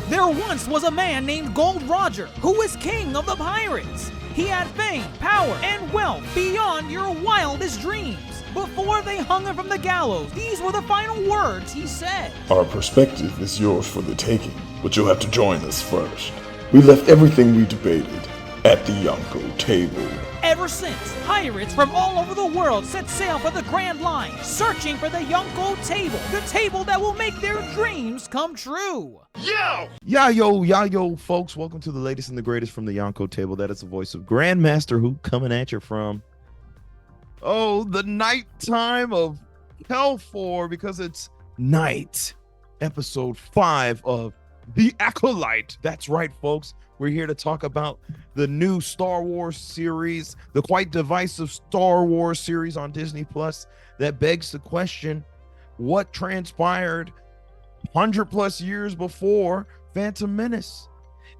There once was a man named Gold Roger who was king of the pirates. He had fame, power, and wealth beyond your wildest dreams. Before they hung him from the gallows, these were the final words he said. Our perspective is yours for the taking, but you'll have to join us first. We left everything we debated at the Yonko table. Ever since, pirates from all over the world set sail for the Grand Line, searching for the Yonko table, the table that will make their dreams come true. Yo, folks, welcome to the latest and the greatest from the Yonko table. That is the voice of Grandmaster Who coming at you from, the nighttime of Hell4, because it's night, episode 5 of The Acolyte. That's right, folks. We're here to talk about the new Star Wars series, the quite divisive Star Wars series on Disney Plus that begs the question, what transpired 100+ years before Phantom Menace?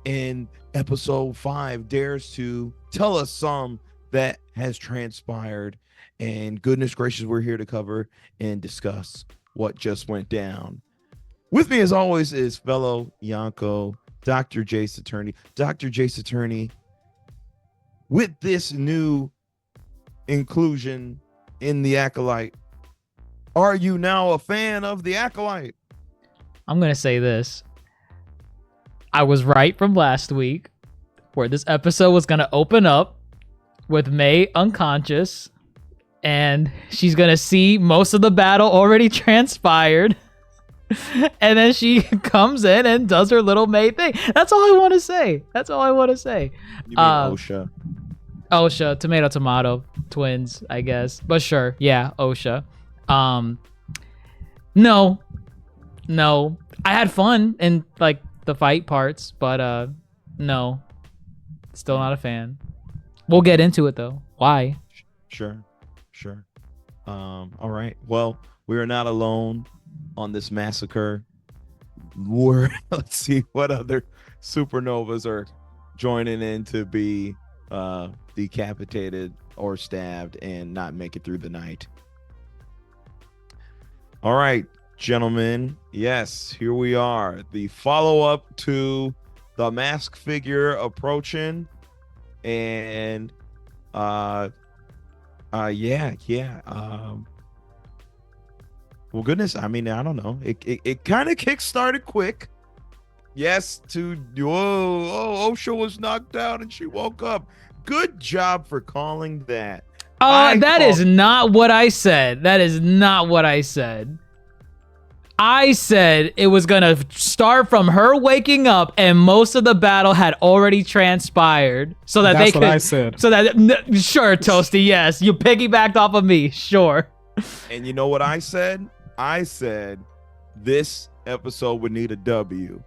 And episode 5 dares to tell us some that has transpired. And goodness gracious, we're here to cover and discuss what just went down. With me, as always, is fellow Yonko, DrJaceAttorney. DrJaceAttorney, with this new inclusion in the Acolyte, are you now a fan of the Acolyte? I'm going to say this. I was right from last week, where this episode was going to open up with May unconscious, and she's going to see most of the battle already transpired. And then she comes in and does her little May thing. That's all I want to say. You mean OSHA? OSHA, tomato, twins, I guess. But sure, yeah, OSHA. No. I had fun in like the fight parts, but no. Still not a fan. We'll get into it though. Why? Sure. All right. Well, we are not alone on this massacre. Let's see what other supernovas are joining in to be decapitated or stabbed and not make it through the night. All right, gentlemen. Yes, here we are. The follow-up to the mask figure approaching, and well, goodness, I mean, I don't know. It kind of kick-started quick. Yes, OSHA was knocked out and she woke up. Good job for calling that. That is not what I said. I said it was going to start from her waking up and most of the battle had already transpired. So that That's what I said. So that, sure, Toasty, yes. You piggybacked off of me, sure. And you know what I said? I said this episode would need a W.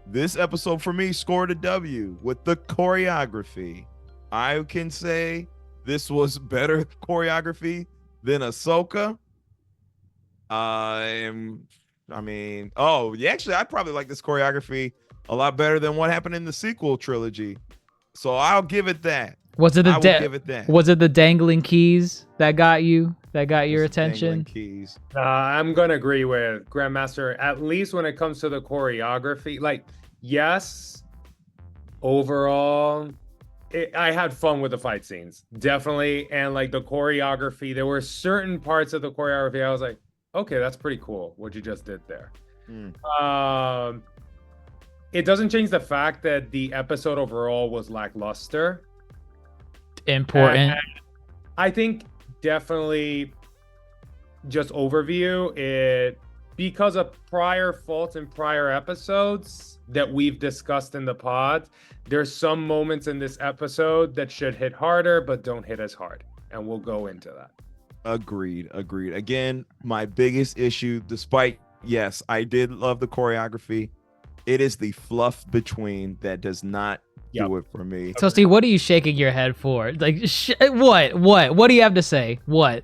This episode for me scored a W with the choreography. I can say this was better choreography than Ahsoka. Actually, I probably like this choreography a lot better than what happened in the sequel trilogy. So I'll give it that. Was it the dangling keys that got you? That got your attention? Keys. I'm gonna agree with Grandmaster, at least when it comes to the choreography. Like, yes, overall, I had fun with the fight scenes, definitely. And like the choreography, there were certain parts of the choreography I was like, okay, that's pretty cool what you just did there. It doesn't change the fact that the episode overall was lackluster. Important. And I think definitely just overview it, because of prior faults in prior episodes that we've discussed in the pod, there's some moments in this episode that should hit harder but don't hit as hard, and we'll go into that. Agreed. Again, my biggest issue, despite, yes, I did love the choreography, it is the fluff between that does not do it for me. So, Steve, what are you shaking your head for? Like, what do you have to say? What?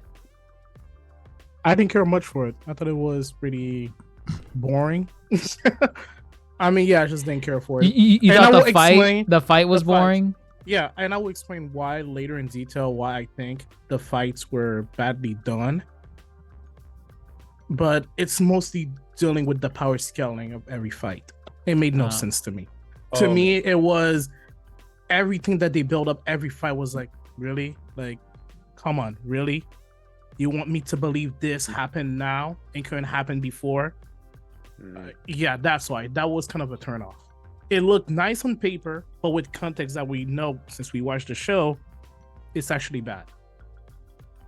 I didn't care much for it. I thought it was pretty boring. I mean, yeah, I just didn't care for it. You thought the fight was boring? Yeah, and I will explain why later in detail, why I think the fights were badly done. But it's mostly dealing with the power scaling of every fight. It made no Oh. sense to me. To me, it was everything that they built up. Every fight was like, really? Like, come on, really? You want me to believe this happened now and couldn't happen before? Yeah, that's why. That was kind of a turnoff. It looked nice on paper, but with context that we know since we watched the show, it's actually bad.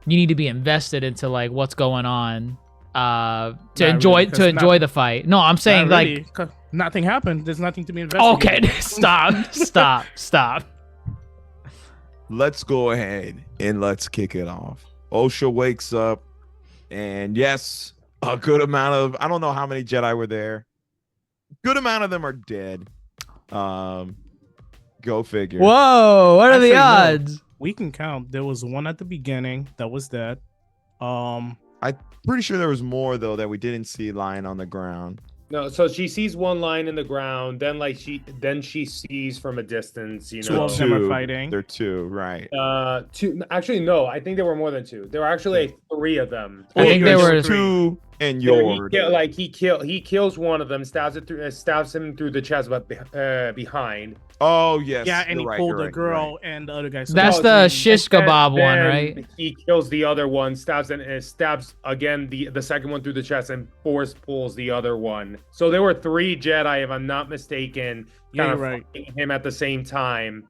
You need to be invested into like what's going on to Not enjoy really, 'cause enjoy the fight. No, I'm saying Not like really, 'cause nothing happened. There's nothing to be investigated. okay, stop. Let's go ahead and let's kick it off. Osha wakes up, and yes, a good amount of, I don't know how many Jedi were there. Good amount of them are dead. Go figure. Whoa, what are the Actually, no. odds? We can count. There was one at the beginning that was dead. Pretty sure there was more though that we didn't see lying on the ground. No, so she sees one line in the ground, then she sees from a distance, you Two know. of them are fighting. They're two, right? Two. Actually, no. I think there were more than two. There were actually three of them. I think there were two and There, Yord. he kills one of them, stabs him through the chest, but behind. Oh yes. Yeah, and you're he right, pulled you're the right, girl you're and the other guy. That's No, the then- shish kebab one, then right? He kills the other one, stabs again the second one through the chest, and force pulls the other one. So there were three Jedi, if I'm not mistaken, Yeah, kind of you're right. fighting him at the same time,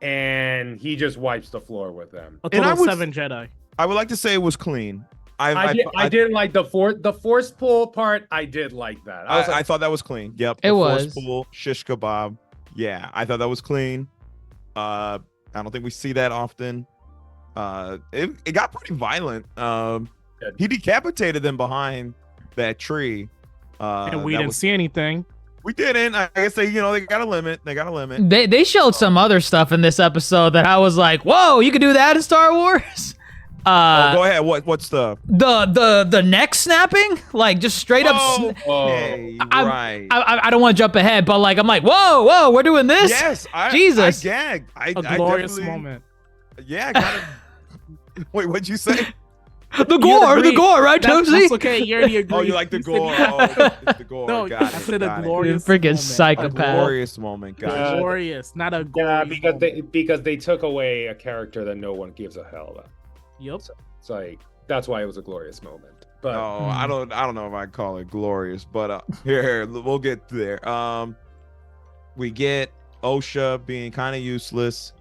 and he just wipes the floor with them. A And total I of was- 7 Jedi. I would like to say it was clean. I didn't like the force pull part. I did like that. I was I like, thought that was clean. Yep. It the force was. pull, shish kebab. Yeah, I thought that was clean. I don't think we see that often. It got pretty violent. He decapitated them behind that tree. And we didn't see anything. We didn't. I guess they got a limit. They got a limit. They showed some other stuff in this episode that I was like, whoa, you could do that in Star Wars? Go ahead. What's the? The neck snapping, like just straight up. Okay, I'm- right. I don't want to jump ahead, but like I'm like, whoa, we're doing this. Yes, Jesus. I gagged. A glorious definitely- moment. Yeah, kind of. Wait, what'd you say? The gore, right, That's Tozy? okay. You already agree. Oh, you like the said gore? yeah. Oh, the gore. No, got I it. said a got it. glorious Freaking moment. A psychopath. glorious moment, guys. Glorious, not a yeah, glorious because they took away a character that no one gives a hell about. Yep. It's like that's why it was a glorious moment. But Oh, I don't know if I call it glorious, but here we'll get there. We get Osha being kind of useless,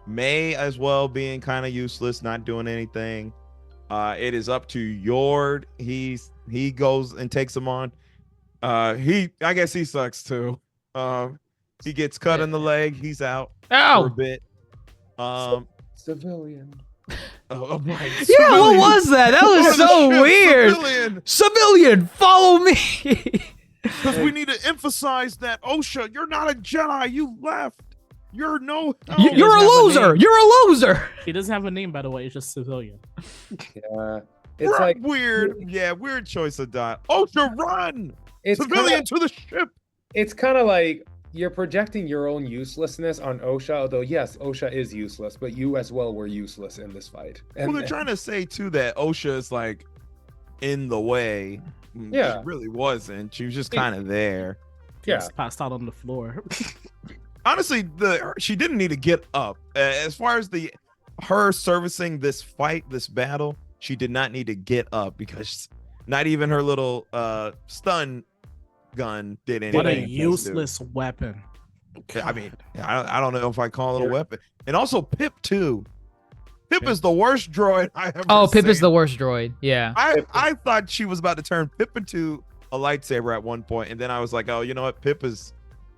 May as well being kind of useless, not doing anything. It is up to Yord. He goes and takes him on. I guess he sucks too. He gets cut in the leg. He's out for a Ow. bit. civilian. Oh, right. Yeah, what was that? That was so weird. Civilian, follow me. Because we need to emphasize that, Osha, you're not a Jedi. You left. You're no. You're a loser. You're a loser. He doesn't have a name, by the way. It's just civilian. Yeah, it's like weird. Yeah, weird choice of dot. Osha, run! it's Civilian to the ship. It's kind of like you're projecting your own uselessness on Osha. Although yes, Osha is useless, but you as well were useless in this fight. Well, they're trying to say too that Osha is like in the way. Yeah. She really wasn't. She was just kind of there. Yeah. Just passed out on the floor. Honestly, she didn't need to get up. As far as her servicing this fight, this battle, she did not need to get up because not even her little stun gun did anything. What a to do. useless weapon. I mean, I don't know if I call it a weapon. And also Pip too. Pip is the worst droid I ever Oh, Pip is seen. the worst droid. Yeah. I thought she was about to turn Pip into a lightsaber at one point, and then I was like, oh, you know what? Pip is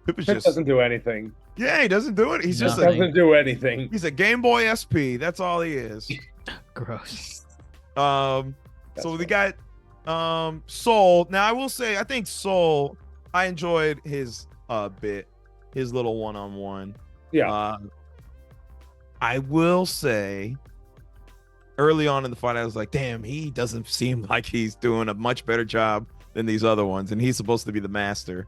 Pip just doesn't do anything. yeah, he doesn't do it. He's just Nothing. Doesn't do anything. he's a Game Boy SP. That's all he is. Gross. So we got Soul. Now I will say I think Soul, I enjoyed his bit, his little one-on-one. Yeah. I will say early on in the fight I was like, damn, he doesn't seem like he's doing a much better job than these other ones, and he's supposed to be the master,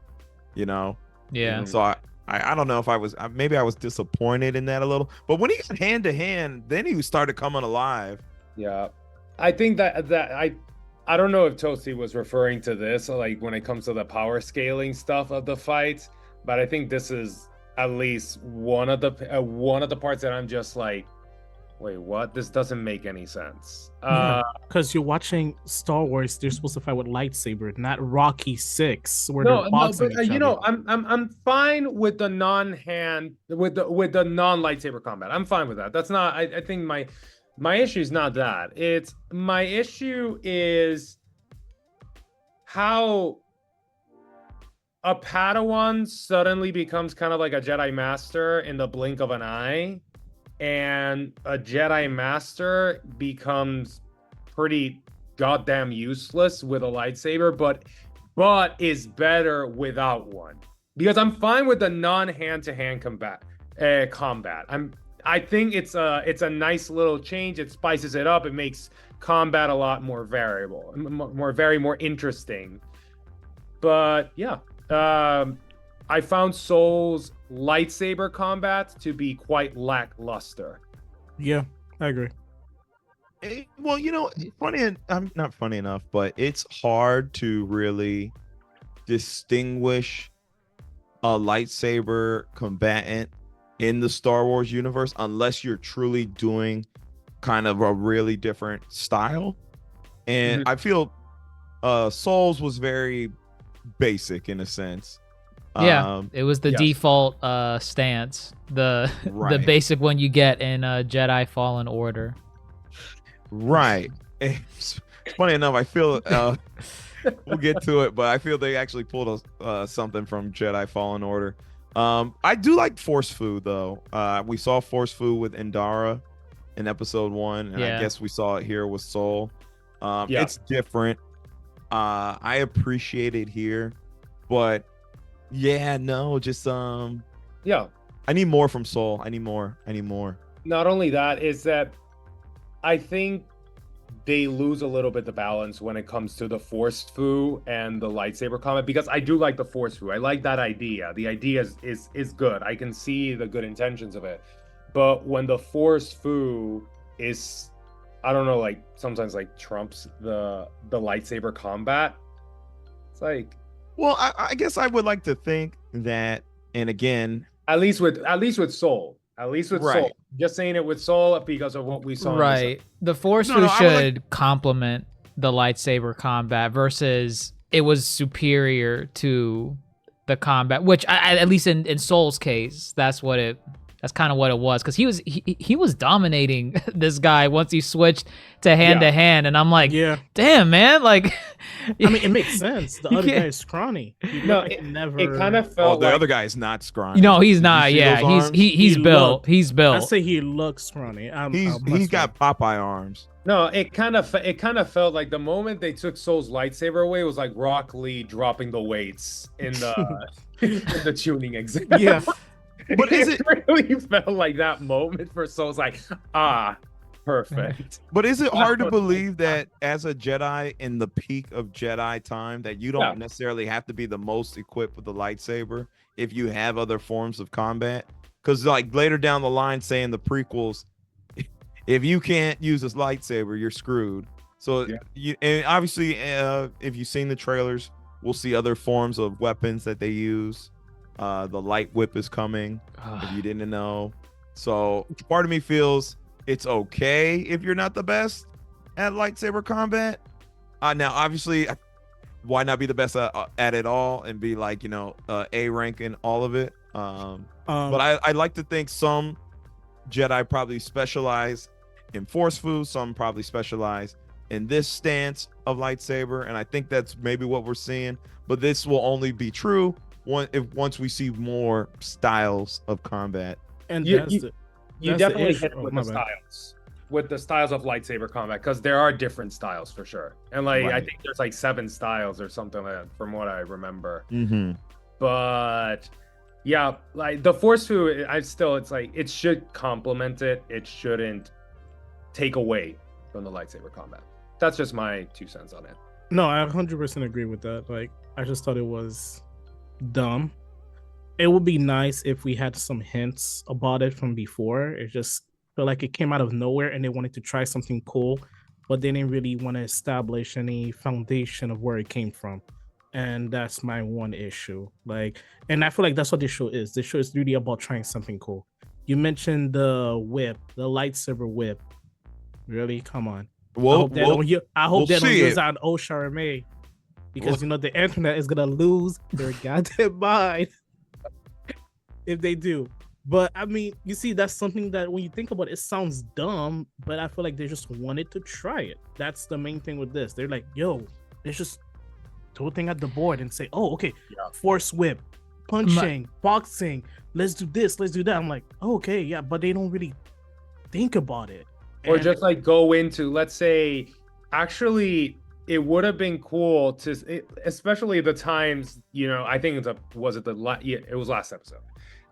you know. Yeah. So I don't know if I was maybe I was disappointed in that a little, but when he got hand to hand, then he started coming alive. Yeah, I think that I don't know if Toasty was referring to this, like when it comes to the power scaling stuff of the fights, but I think this is at least one of the parts that I'm just like, wait, what? This doesn't make any sense. Because you're watching Star Wars, they're supposed to fight with lightsaber, not Rocky 6, where No, they're boxing but each you other. know, I'm fine with the non-hand with the non-lightsaber combat. I'm fine with that. That's not. I think my issue is not that. It's my issue is how a Padawan suddenly becomes kind of like a Jedi Master in the blink of an eye, and a Jedi Master becomes pretty goddamn useless with a lightsaber, but is better without one. Because I'm fine with the non-hand-to-hand combat. I think it's a nice little change. It spices it up. It makes combat a lot more variable, more interesting. But yeah, I found Soul's lightsaber combat to be quite lackluster. Yeah, I agree. Well, you know, I'm not funny enough, but it's hard to really distinguish a lightsaber combatant in the Star Wars universe unless you're truly doing kind of a really different style. And I feel Soul's was very basic in a sense. Yeah, it was the default stance, the basic one you get in Jedi Fallen Order. Right. It's funny enough, I feel we'll get to it, but I feel they actually pulled something from Jedi Fallen Order. I do like Force Food though. We saw Force Food with Endara in episode 1, and I guess we saw it here with Soul. It's different. I appreciate it here, but I need more from Soul. I need more. Not only that, is that I think they lose a little bit the balance when it comes to the Force Fu and the lightsaber combat, because I do like the Force Fu. I like that idea. The idea is good. I can see the good intentions of it. But when the Force Fu is, I don't know, like sometimes like trumps the lightsaber combat, it's like, well, I guess I would like to think that, and again, at least with Soul. Soul. Just saying it with Soul because of what we saw. Right. The Force Fu should complement the lightsaber combat versus it was superior to the combat, which at least in Soul's case, that's kind of what it was, because he was dominating this guy once he switched to hand, and I'm like, damn man, like, I mean, it makes sense. The other guy is scrawny. It kind of felt the like other guy is not scrawny. No, he's not. Yeah, he's built. He's built. I say he looks scrawny. He's got Popeye arms. No, it kind of felt like the moment they took Soul's lightsaber away, it was like Rock Lee dropping the weights in the in the tuning exam. Yeah. But it really felt like that moment for Soul's like, perfect. But is it hard to believe that as a Jedi in the peak of Jedi time that you don't necessarily have to be the most equipped with the lightsaber if you have other forms of combat? Because like later down the line, say in the prequels, if you can't use this lightsaber, you're screwed. So and obviously, if you've seen the trailers, we'll see other forms of weapons that they use. The light whip is coming, if you didn't know. So part of me feels it's okay if you're not the best at lightsaber combat. Now, obviously, why not be the best at it all and be like, A rank in all of it? But I like to think some Jedi probably specialize in Force Fu, some probably specialize in this stance of lightsaber, and I think that's maybe what we're seeing. But this will only be true once we see more styles of combat. And you definitely hit it with the styles of lightsaber combat, because there are different styles for sure. And I think there's like 7 styles or something like that from what I remember. But yeah, like the Force Fu, it's like it should complement it. It shouldn't take away from the lightsaber combat. That's just my 2 cents on it. No, I 100% agree with that. Like, I just thought it was dumb. It would be nice if we had some hints about it from before. It just felt like it came out of nowhere and they wanted to try something cool but they didn't really want to establish any foundation of where it came from. And that's my one issue. Like, and I feel like that's what this show is. This show is really about trying something cool. You mentioned the whip, the lightsaber whip. Really? Come on. I hope they don't use it on Osha or May. Because you know the internet is gonna lose their goddamn mind if they do. But I mean, you see, that's something that when you think about it, it sounds dumb, but I feel like they just wanted to try it. That's the main thing with this. They're like, yo, let's just throw a thing at the board and say, oh, okay, force whip, punching, boxing, let's do this, let's do that. I'm like, oh, okay, yeah, but they don't really think about it. Or just like go into, let's say, actually, it would have been cool to, especially the times, you know, I think it was last episode,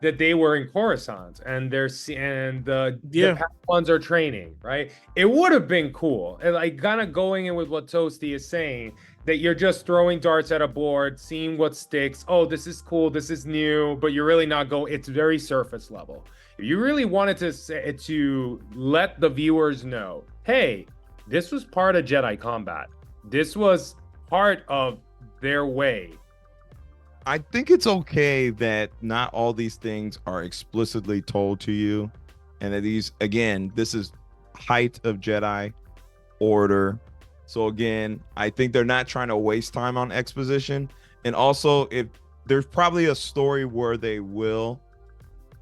that they were in Coruscant and the Padawans are training, right? It would have been cool. And like kind of going in with what Toasty is saying, that you're just throwing darts at a board, seeing what sticks. Oh, this is cool, this is new, but you're really not going, it's very surface level. If you really wanted to let the viewers know, hey, this was part of Jedi combat. This was part of their way. I think it's okay that not all these things are explicitly told to you, and that these, again, this is height of Jedi Order. So again, I think they're not trying to waste time on exposition. And also, if there's probably a story where they will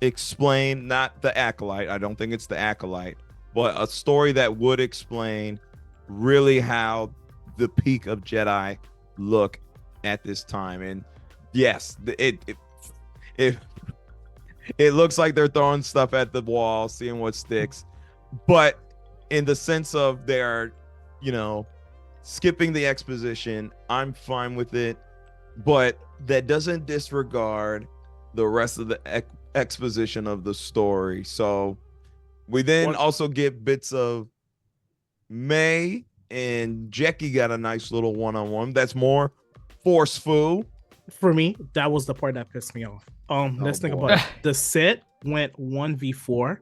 explain, not the Acolyte, I don't think it's the Acolyte, but a story that would explain really how the peak of Jedi look at this time. And yes, it looks like they're throwing stuff at the wall, seeing what sticks, but in the sense of they're, you know, skipping the exposition, I'm fine with it, but that doesn't disregard the rest of the exposition of the story. So we then also get bits of May and Jackie got a nice little one-on-one that's more forceful. For me, that was the part that pissed me off. Let's think about it. The SITH went 1v4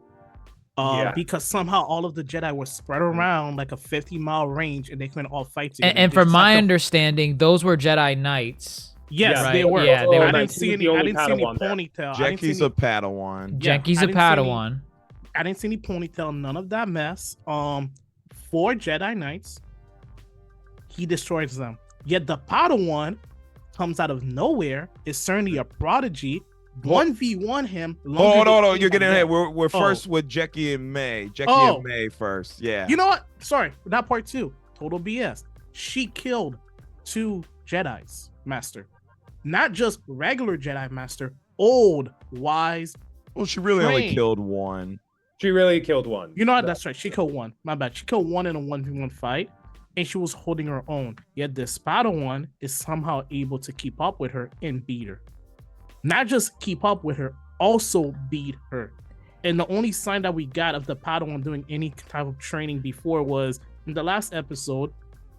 because somehow all of the Jedi were spread around like a 50-mile range and they couldn't all fight together. And from my understanding, those were Jedi Knights. Yes, right? they were. Yeah, they were. I didn't see any ponytail. Jackie's a Padawan. Jackie's a Padawan. I didn't see any ponytail, none of that mess. 4 Jedi Knights, he destroys them. Yet the Padawan comes out of nowhere, is certainly a prodigy, 1v1 him. No, you're getting ahead. We're first with Jackie and May. And May first, yeah. You know what? Sorry, that part too. Total BS. She killed 2 Jedis, Master. Not just regular Jedi Master, old, wise. Well, she really only killed 1. She really killed 1. You know what? That's right. She killed 1. My bad. She killed 1 in a 1v1 fight, and she was holding her own. Yet this Padawan is somehow able to keep up with her and beat her. Not just keep up with her, also beat her. And the only sign that we got of the Padawan doing any type of training before was in the last episode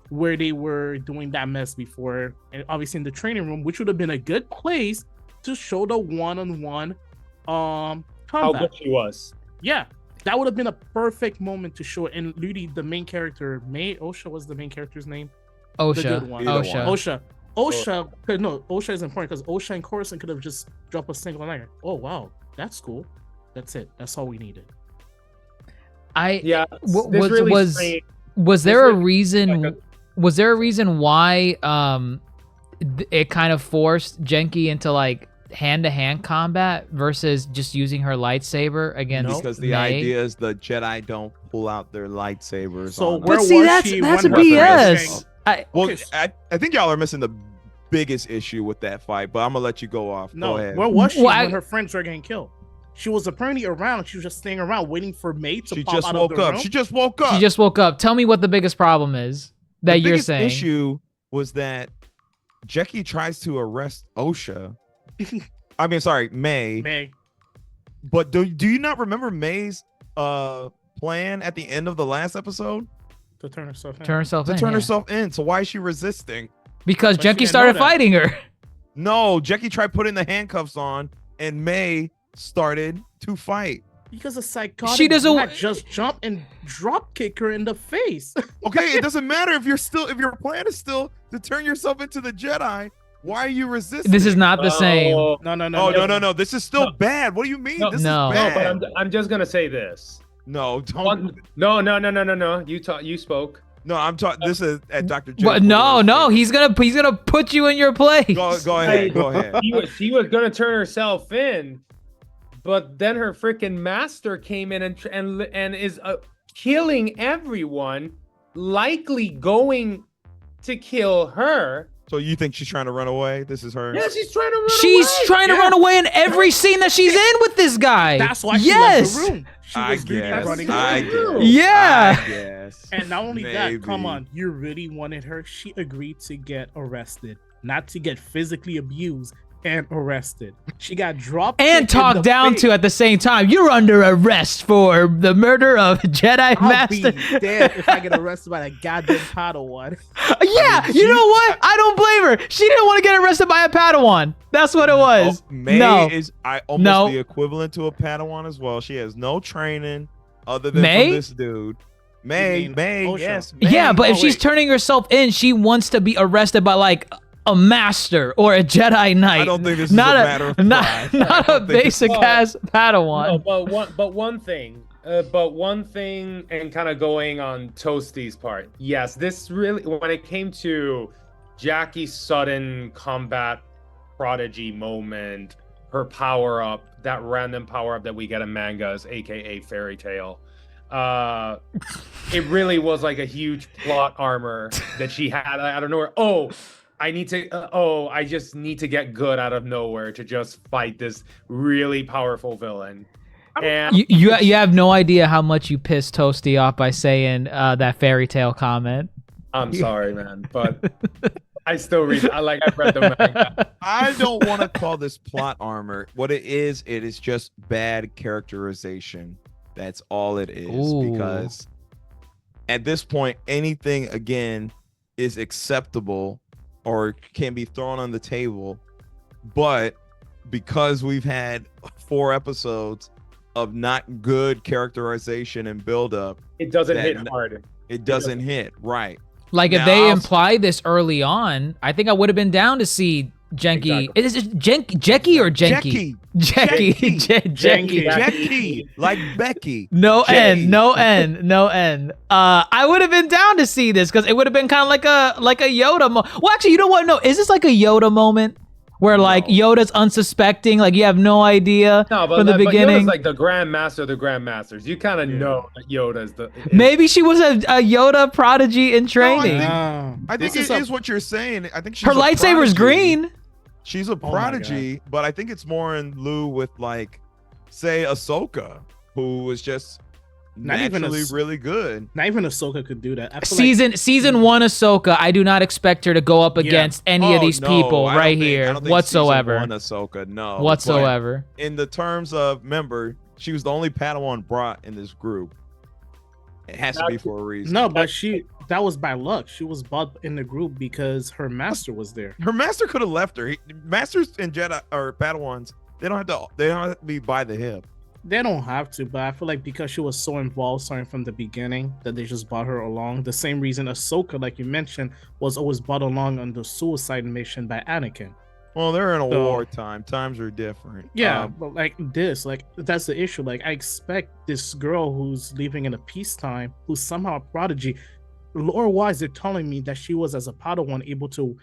where they were doing that mess before, and obviously in the training room, which would have been a good place to show the one-on-one combat. How good she was. Yeah, that would have been a perfect moment to show it. And Ludi, the main character, Osha was the main character's name. Osha. The good one. Osha is important because Osha and Coruscant could have just dropped a single line. Oh wow, that's cool. That's it. That's all we needed. Was there a reason? Was there a reason why it kind of forced Genki into like hand-to-hand combat versus just using her lightsaber against because the idea is the Jedi don't pull out their lightsabers. So but see, that's a BS. I think y'all are missing the biggest issue with that fight, but I'm gonna let you go off. No, go ahead. Where was she when her friends were getting killed? She was apparently around. She was just staying around waiting for May to pop out of the room. She just woke up. Tell me what the biggest problem is that you're saying. The biggest issue was that Jackie tries to arrest Osha. I mean, sorry, May. But do you not remember May's plan at the end of the last episode? To turn herself in. So why is she resisting? Because Jackie started fighting her. No, Jackie tried putting the handcuffs on, and May started to fight. Because a psychotic She doesn't- brat just jump and drop kick her in the face. Okay, it doesn't matter if your plan is still to turn yourself into the Jedi. Why are you resisting? This is not the same. Oh, No. No. This is still bad. What do you mean? No, This no. is No, bad. but I'm just gonna say this. No, don't. No. You spoke. No, I'm talking. This is at Dr. J. But no, he's gonna put you in your place. Go ahead. Go ahead. She was gonna turn herself in, but then her freaking master came in and is killing everyone, likely going to kill her. So you think she's trying to run away? This is her. Yeah, she's trying to run She's away. trying to run away in every scene that she's in with this guy. That's why she yes. left the room. She I was guess. running I away. guess. Yeah. I guess. And not only that, come Maybe. on, you really wanted her. She agreed to get arrested, not to get physically abused and arrested. She got dropped And in talked the down face. to at the same time. You're under arrest for the murder of Jedi I'll Master. be dead if I get arrested by a goddamn Padawan. Yeah, you know what? I don't blame her. She didn't want to get arrested by a Padawan. That's what it was. May no. is almost No. the equivalent to a Padawan as well. She has no training other than May? from this dude. May, mean May, yes. Osha? May. Yeah, but if Oh, she's wait. turning herself in, she wants to be arrested by like a master or a Jedi Knight. I don't think this is not a matter of not, pride. not I a don't think basic it's- ass No, Padawan. but one thing, and kind of going on Toasty's part. Yes, this really, when it came to Jackie's sudden combat prodigy moment, her power up, that random power up that we get in mangas, aka Fairy Tale. It really was like a huge plot armor that she had out of nowhere. I just need to get good out of nowhere to just fight this really powerful villain. And You have no idea how much you pissed Toasty off by saying that fairy tale comment. I'm sorry, man, but I still read. I've read the manga. I don't want to call this plot armor. What it is just bad characterization. That's all it is. Ooh. Because at this point, anything again is acceptable or can be thrown on the table. But because we've had 4 episodes of not good characterization and buildup, It doesn't That- hit hard. it doesn't hit right. Like if Now, they I'll- implied this early on, I think I would have been down to see Genki. Exactly. Is it Jackie or Genki? Jackie. Jackie. Jackie. Jackie, like Becky. No Jackie. end, no end, no end. I would have been down to see this because it would have been kind of like a Yoda Well, actually, you know what? No, is this like a Yoda moment where like No. Yoda's unsuspecting, like you have no idea No, but from the but beginning? Yoda's like the Grandmaster of the Grandmasters. You kind of know that Yoda's the. Maybe she was a Yoda prodigy in training. I think This it is is what you're saying. I think she's Her a lightsaber's prodigy. green. She's a my prodigy, but I think it's more in lieu with like, say, Ahsoka, who was just Not even naturally Ahs- really good. Not even Ahsoka could do that. I feel like Season 1 Ahsoka, I do not expect her to go up against any of Oh, these no, people I don't right think- I here don't think whatsoever. Season 1 Ahsoka, no. But Whatsoever. in the terms of, remember, she was the only Padawan brought in this group. It has to be for a reason. no, but that was by luck. She was brought in the group because her master was there. Her master could have left her. Masters and Jedi or Padawans, they don't have to be by the hip. They don't have to, but I feel like because she was so involved starting from the beginning that they just brought her along. The same reason Ahsoka, like you mentioned, was always brought along on the suicide mission by Anakin. Well, they're in a So- war time. Times are different. Yeah, but like this, like that's the issue. Like I expect this girl who's living in a peacetime, who's somehow a prodigy, lore-wise, they're telling me that she was as a Padawan able to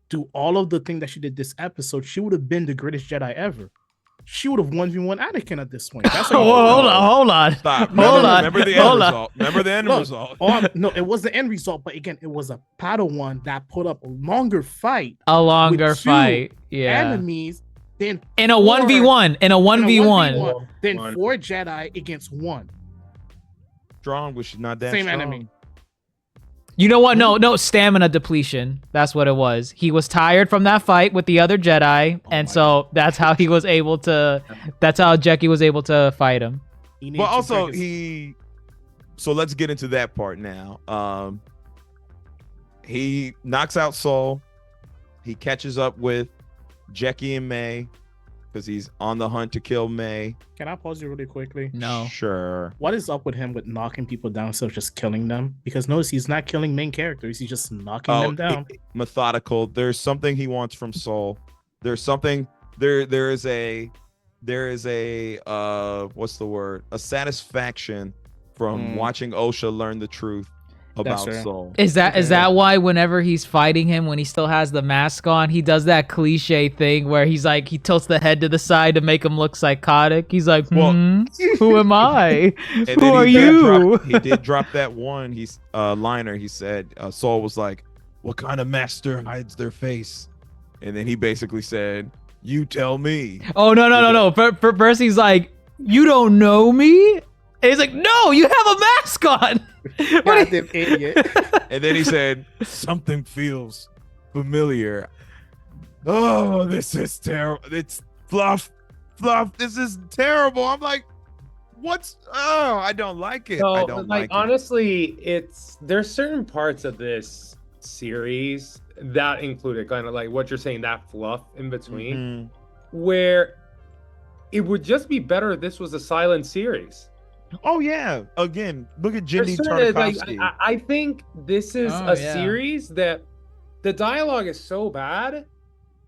do all of the things that she did this episode. She would have been the greatest Jedi ever. She would have 1v1 Anakin at this point. That's Oh, hold on. Stop. Hold on. Remember the end Hold on. result. Remember the end Look, result. no, it was the end result, but again, it was a Padawan that put up a longer fight, A longer with two fight. Yeah. enemies, than In a four- 1v1. In a in a 1v1. than One. 4 Jedi against 1. Strong, but she's not that Same strong. enemy. You know what? No, stamina depletion. That's what it was. He was tired from that fight with the other Jedi, and so that's how he was able to. That's how Jackie was able to fight him. He needed But to also break his- so let's get into that part now. He knocks out Soul. He catches up with Jackie and May. because he's on the hunt to kill May. Can I pause you really quickly? No. Sure. What is up with him with knocking people down instead of just killing them? Because notice he's not killing main characters. He's just knocking them down. Methodical. There's something he wants from Soul. There's something. There is a what's the word? A satisfaction from watching Osha learn the truth about Soul. Is that why whenever he's fighting him, when he still has the mask on, he does that cliche thing where he's like, he tilts the head to the side to make him look psychotic? He's like, who am I? Who are you? He did drop that one liner. He said Soul was like, what kind of master hides their face? And then he basically said, you tell me. Oh, no. First he's like, you don't know me? And he's like, no, you have a mask on. Goddamn idiot. And then he said, something feels familiar. Oh, this is terrible. It's fluff. This is terrible. I'm like, I don't like it. So, I don't like it. Honestly, there's certain parts of this series that included kind of like what you're saying, that fluff in between, where it would just be better if this was a silent series. Oh yeah. Again, look at Jindy Tartakovsky. I think this is series that the dialogue is so bad.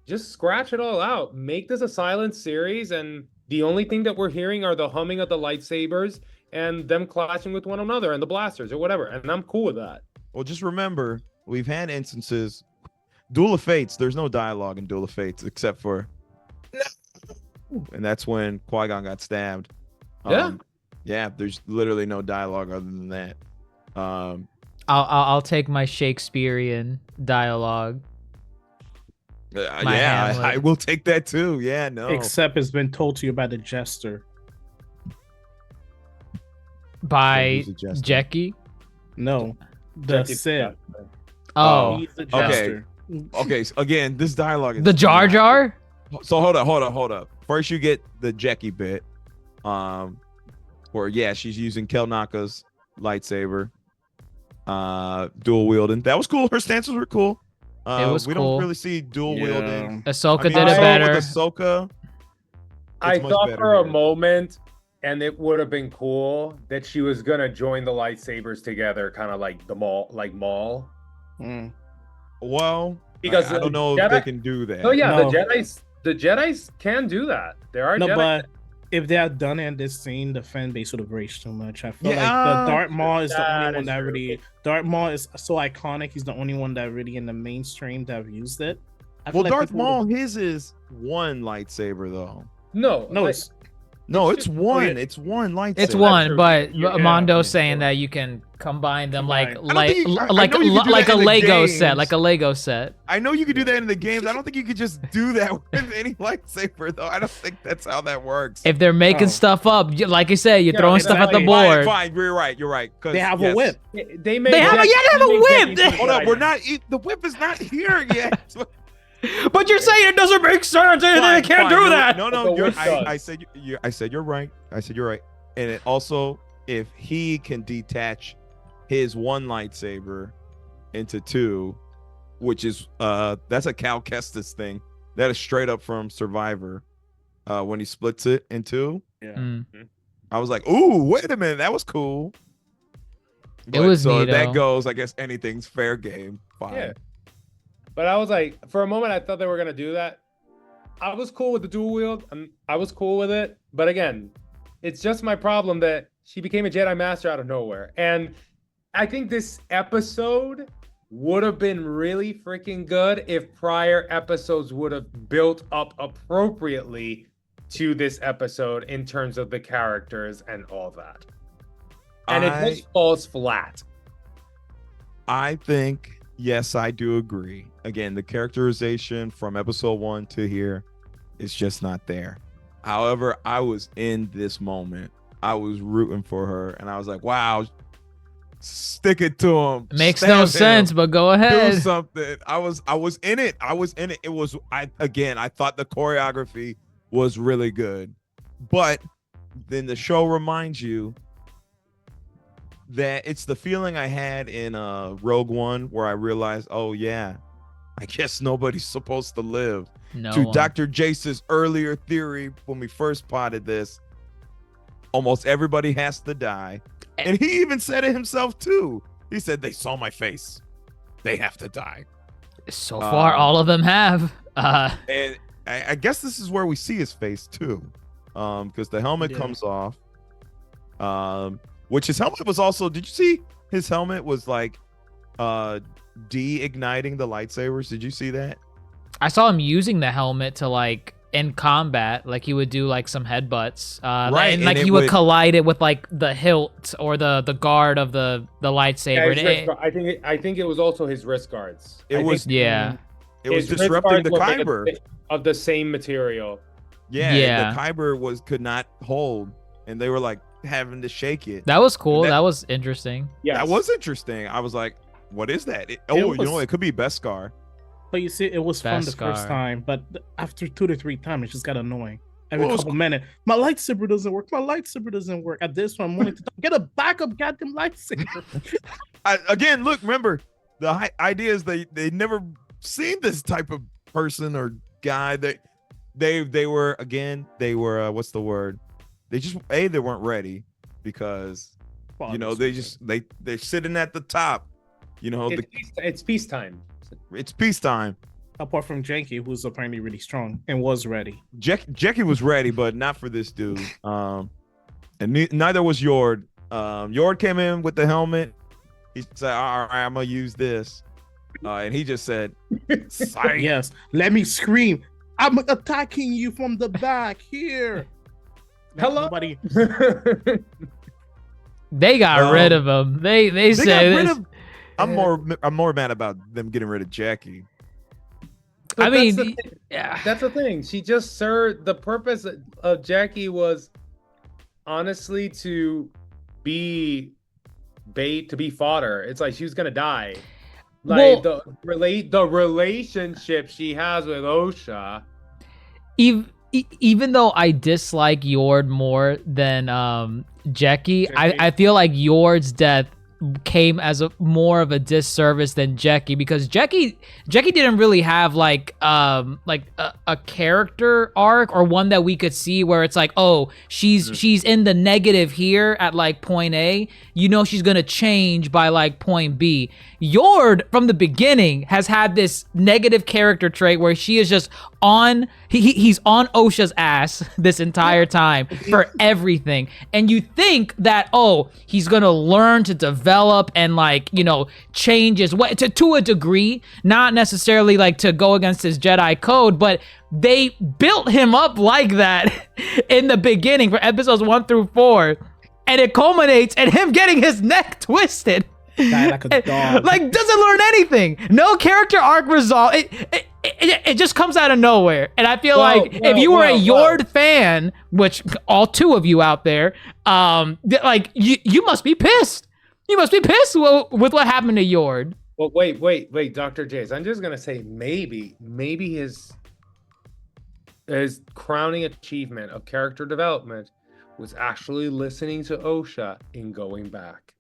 Just scratch it all out. Make this a silent series, and the only thing that we're hearing are the humming of the lightsabers and them clashing with one another and the blasters or whatever. And I'm cool with that. Well, just remember, we've had instances. Duel of Fates, there's no dialogue in Duel of Fates except for and that's when Qui-Gon got stabbed. Yeah, there's literally no dialogue other than that. I'll take my Shakespearean dialogue. I will take that too. Yeah, no. Except it's been told to you by the jester. By Jackie? No, the Sith. Oh, he's the jester. Okay. So again, this dialogue is the Jar Jar. So hold up. First, you get the Jackie bit, where she's using Kelnaka's lightsaber, dual wielding. That was cool. Her stances were cool. We don't really see dual wielding. Ahsoka did it better. With Ahsoka, I thought for a moment, and it would have been cool that she was gonna join the lightsabers together, kind of like the Maul. Well, because I don't know if they can do that. Oh yeah, no. The Jedis can do that. There are Jedi. But if they had done it in this scene, the fan base would have raged too much. I feel like the Darth Maul is the only one that really. Darth Maul is so iconic. He's the only one that really in the mainstream that have used it. Well, like Darth Maul, his is one lightsaber though. It's one. It's one lightsaber. It's one, but Mondo's saying that you can combine them like a Lego set. I know you could do that in the games. I don't think you could just do that with any lightsaber, though. I don't think that's how that works. If they're making stuff up, like you say, you're throwing stuff at the board. Fine. You're right. They have a whip. They have a whip. Hold up, the whip is not here yet. But you're saying it doesn't make sense. They can't do that. No. I said you're right. And it also, if he can detach his one lightsaber into two, which is that's a Cal Kestis thing. That is straight up from Survivor. When he splits it in two. Yeah. I was like, ooh, wait a minute, that was cool. It was so neato. That goes. I guess anything's fair game. Fine. Yeah. But I was like, for a moment, I thought they were gonna do that. I was cool with the dual wield. I was cool with it. But again, it's just my problem that she became a Jedi Master out of nowhere. And I think this episode would have been really freaking good if prior episodes would have built up appropriately to this episode in terms of the characters and all that. And it just falls flat. I think, yes, I do agree. Again, the characterization from episode 1 to here is just not there. However, I was in this moment. I was rooting for her, and I was like, wow, stick it to him. Makes no sense, but go ahead. Do something. I was in it. It was, I thought the choreography was really good. But then the show reminds you that it's the feeling I had in Rogue One, where I realized, oh yeah, I guess nobody's supposed to live. No To one. Dr. Jace's earlier theory when we first potted this, almost everybody has to die. And he even said it himself too. He said, they saw my face. They have to die. So far, all of them have. And I guess this is where we see his face too. Because the helmet comes off. Which his helmet was also, did you see his helmet was like de-igniting the lightsabers? Did you see that? I saw him using the helmet to like in combat, like he would do like some headbutts, Right, and like and he it would would- collide it with like the hilt or the guard of the lightsaber. Yeah, And it- I think it was also his wrist guards. It I was think yeah, it was his wrist disrupting guards the were made kyber. of the same material. Yeah. The kyber could not hold, and they were like having to shake it. that was cool. That- That was interesting. Yeah, That was interesting. I was like, what is that? You was- know, it could be Beskar. But you see, it was fun the first Beskar. time, but after 2 to 3 times, it just got annoying. Every Well, it was couple minutes, my lightsaber doesn't work. My lightsaber doesn't work. At this one, I'm willing to get a backup goddamn lightsaber. Again, look, remember, the idea is they never seen this type of person or guy. They were what's the word? They just they weren't ready because they're sitting at the top. You know, it's peacetime. it's peacetime. Apart from Janky, who's apparently really strong and was ready. Jackie was ready, but not for this dude. And neither was Yord. Yord came in with the helmet. He said, "All right, I'm gonna use this," and he just said, "Psych." Yes, let me scream. I'm attacking you from the back here. Hello? Nobody. They got rid of him. They They got said rid this. of. I'm more mad about them getting rid of Jackie. I But mean, that's the thing. yeah. That's the thing. She just served the purpose of Jackie was honestly to be bait, to be fodder. It's like she was gonna die. Like the relationship she has with Osha. Even though I dislike Yord more than Jackie, I feel like Yord's death came as more of a disservice than Jackie, because Jackie didn't really have like a character arc or one that we could see where it's like, oh, she's in the negative here at like point A, you know, she's gonna change by like point B. Yord from the beginning has had this negative character trait where she is just on he's on Osha's ass this entire time for everything, and you think that, oh, he's gonna learn to develop and like, you know, change his way to a degree, not necessarily like to go against his Jedi code, but they built him up like that in the beginning for episodes 1 through 4, and it culminates in him getting his neck twisted. Die like a dog. Like, doesn't learn anything. No character arc resolve. It just comes out of nowhere. And I feel like if you were a Yord fan, which all 2 of you out there, like you must be pissed. You must be pissed with what happened to Yord. Well, wait, Dr. Jace. I'm just gonna say maybe his crowning achievement of character development was actually listening to Osha and going back.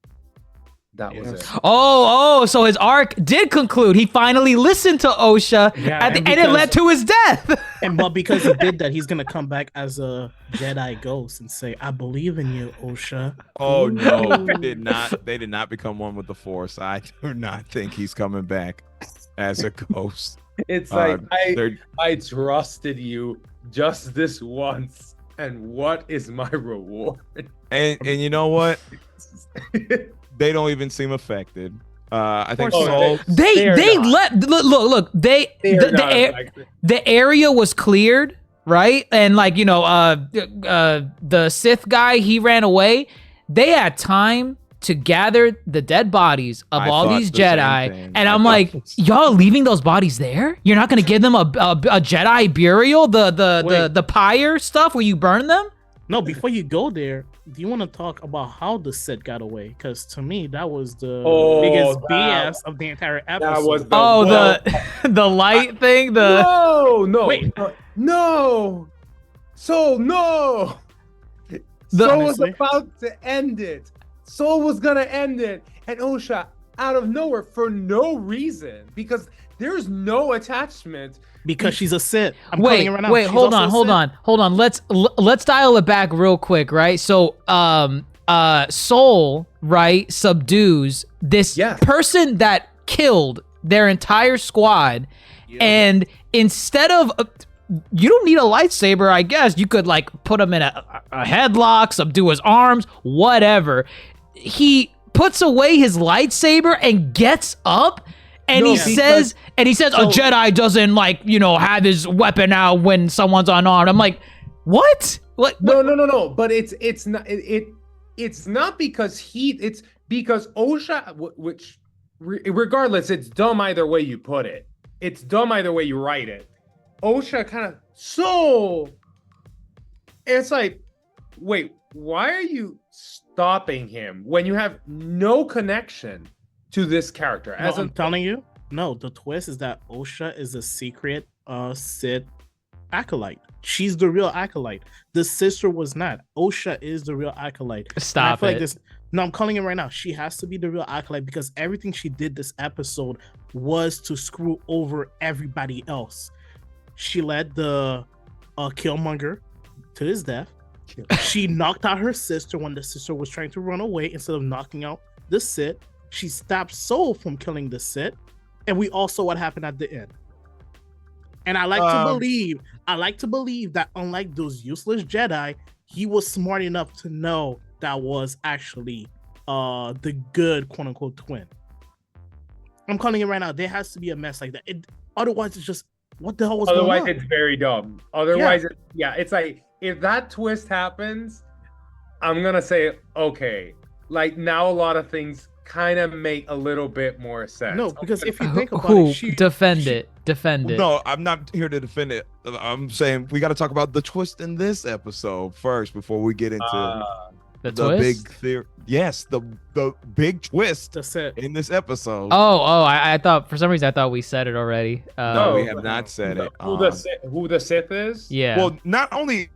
That was it. Oh, so his arc did conclude. He finally listened to Osha, and it led to his death. But because he did that, he's gonna come back as a Jedi ghost and say, "I believe in you, Osha." Oh no, they did not become one with the Force. I do not think he's coming back as a ghost. It's like I trusted you just this once, and what is my reward? And you know what? They don't even seem affected. I think Oh, Soul. They let look. The area was cleared, right? And like, you know, the Sith guy, he ran away. They had time to gather the dead bodies of I all thought these the same Jedi, thing. and I I'm thought like, this. y'all leaving those bodies there? You're not gonna give them a Jedi burial, the pyre stuff where you burn them? No, before you go there, do you want to talk about how the Sith got away? Because to me, that was the biggest BS of the entire episode. That was the light thing. Wait. No. Soul, no. Soul was Honestly. about to end it. Soul was gonna end it, and Osha, out of nowhere, for no reason, because there's no attachment. Because she's a Sith. I'm calling her right now. Wait, She's hold also on, a Sith. hold on. Let's dial it back real quick, right? So, Soul, right, subdues this Yes. person that killed their entire squad, and instead of you don't need a lightsaber, I guess. You could like put him in a headlock, subdue his arms, whatever. He puts away his lightsaber and gets up. And No, he because- says, a Jedi doesn't like, have his weapon out when someone's unarmed. I'm like, what? What? No. But it's not it's not because it's because Osha, which regardless, it's dumb either way you put it. It's dumb either way you write it. Osha kind of it's like, wait, why are you stopping him when you have no connection to this character? No, I'm telling you, no, the twist is that Osha is a secret Sith acolyte. She's the real acolyte. The sister was not. Osha is the real acolyte. Stop Like it. this. No, I'm calling it right now. She has to be the real acolyte because everything she did this episode was to screw over everybody else. She led the Killmonger to his death. She knocked out her sister when the sister was trying to run away instead of knocking out the Sith. She stopped Soul from killing the Sith, and we all saw what happened at the end. And I like to believe that unlike those useless Jedi, he was smart enough to know that was actually the good quote unquote twin. I'm calling it right now. There has to be a mess like that. Otherwise, it's just what the hell was going on? Otherwise, it's very dumb. Otherwise, it's like if that twist happens, I'm gonna say okay. Like now, a lot of things kind of make a little bit more sense. No, because if you think about Who? it, Defend it. No, I'm not here to defend it. I'm saying we got to talk about the twist in this episode first before we get into The the twist? big theory. Yes, the big twist the Sith. in this episode. I thought for some reason I thought we said it already. No, we have not said it. Who the Sith is? Yeah. Well, not only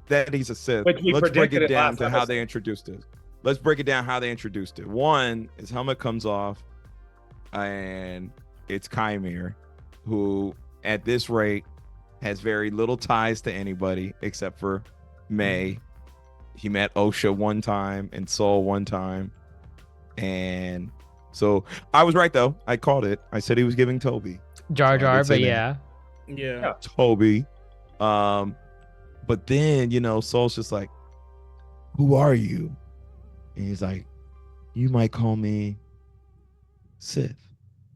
that he's a Sith, Which we let's break predicted it it down last to how episode. they introduced it. Let's break it down how they introduced it. One, his helmet comes off, and it's QIMIR, who at this rate has very little ties to anybody except for May. He met Osha one time and Soul one time. And so I was right, though. I called it. I said he was giving Toby. Jar So I Jar, did say but that. yeah. Yeah. Toby. But then, Soul's just like, who are you? And he's like, you might call me Sith.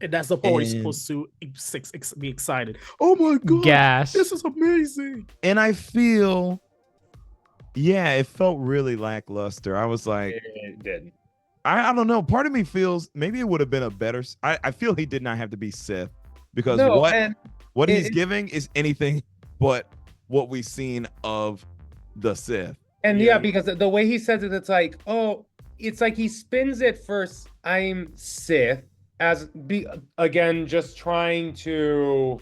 And that's the part where you're And- supposed to be excited. Oh my god. Gas. This is amazing. And I feel, it felt really lackluster. I was like, It did. I don't know. Part of me feels maybe it would have been a better. I feel he did not have to be Sith because No, and what he's it- giving is anything but what we've seen of the Sith. yeah, because the way he says it, it's like, it's like he spins it first. I'm Sith again, just trying to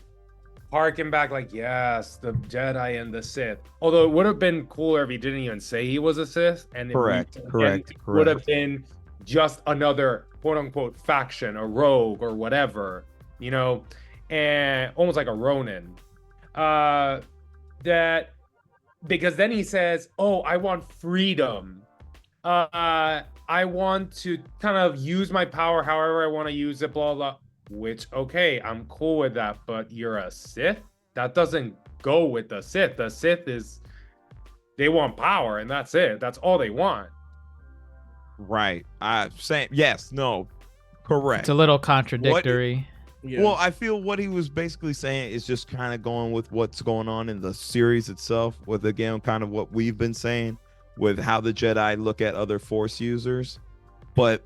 harken back, like, yes, the Jedi and the Sith. Although it would have been cooler if he didn't even say he was a Sith, and Correct. would have been just another quote unquote faction, a rogue or whatever, and almost like a Ronin. That because then he says, I want freedom. I want to kind of use my power however I want to use it, blah, blah. Which, okay, I'm cool with that, but you're a Sith? That doesn't go with the Sith. The Sith they want power, and that's it. That's all they want. Right. Correct. It's a little contradictory. Yeah. Well, I feel what he was basically saying is just kind of going with what's going on in the series itself, with again kind of what we've been saying with how the Jedi look at other Force users. But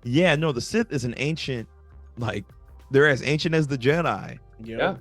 the Sith is an ancient, like they're as ancient as the Jedi. Yeah.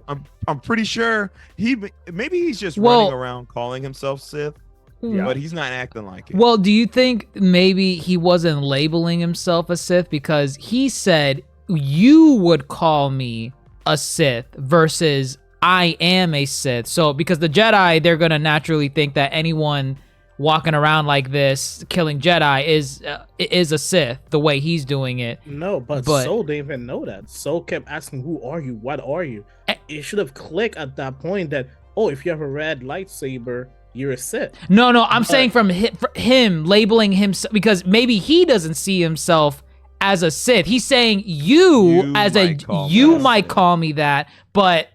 I'm pretty sure maybe he's just Well- running around calling himself Sith, Yeah. but he's not acting like it. Well, do you think maybe he wasn't labeling himself a Sith because he said you would call me a Sith versus I am a Sith? So because the Jedi, they're gonna naturally think that anyone walking around like this, killing Jedi, is a Sith the way he's doing it. No, but Soul didn't even know that. Soul kept asking, "Who are you? What are you?" It should have clicked at that point that, oh, if you have a red lightsaber, you're a Sith. No, I'm saying from him labeling himself, because maybe he doesn't see himself as a Sith. He's saying you might call me that, but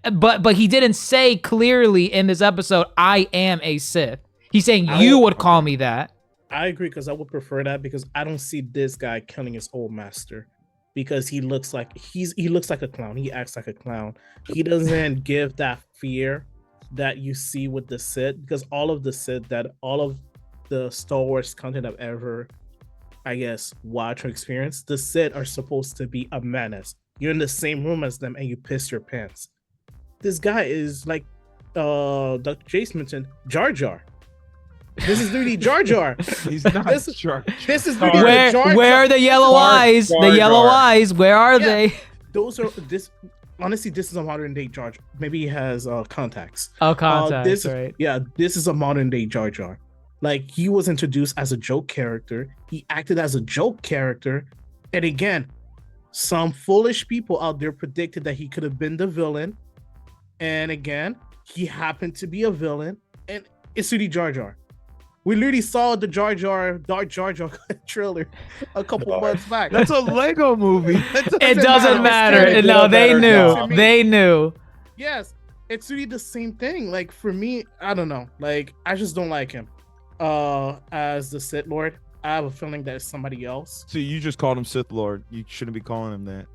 he didn't say clearly in this episode, I am a Sith. He's saying you would call me that. I agree, because I would prefer that, because I don't see this guy killing his old master, because he looks like a clown. He acts like a clown. He doesn't give that fear that you see with the Sith, because all of the Star Wars content I've ever, I guess, watched or experienced, the Sith are supposed to be a menace. You're in the same room as them and you piss your pants. This guy is like Dr. Jace mentioned, Jar Jar. This is really Jar Jar. He's not Jar. This is really Jar Jar. Where are the yellow eyes? The yellow eyes. Where are they? Those are honestly, this is a modern day Jar Jar. Maybe he has contacts. Oh, contacts, right? Yeah, this is a modern day Jar Jar. Like, he was introduced as a joke character. He acted as a joke character. And again, some foolish people out there predicted that he could have been the villain. And again, he happened to be a villain. And it's really Jar Jar. We literally saw the Jar Jar trailer a couple months back. That's a Lego movie. It doesn't matter. No, they knew. They knew. Yes, it's really the same thing. Like, for me, I don't know. Like, I just don't like him as the Sith Lord. I have a feeling that it's somebody else. So you just called him Sith Lord. You shouldn't be calling him that.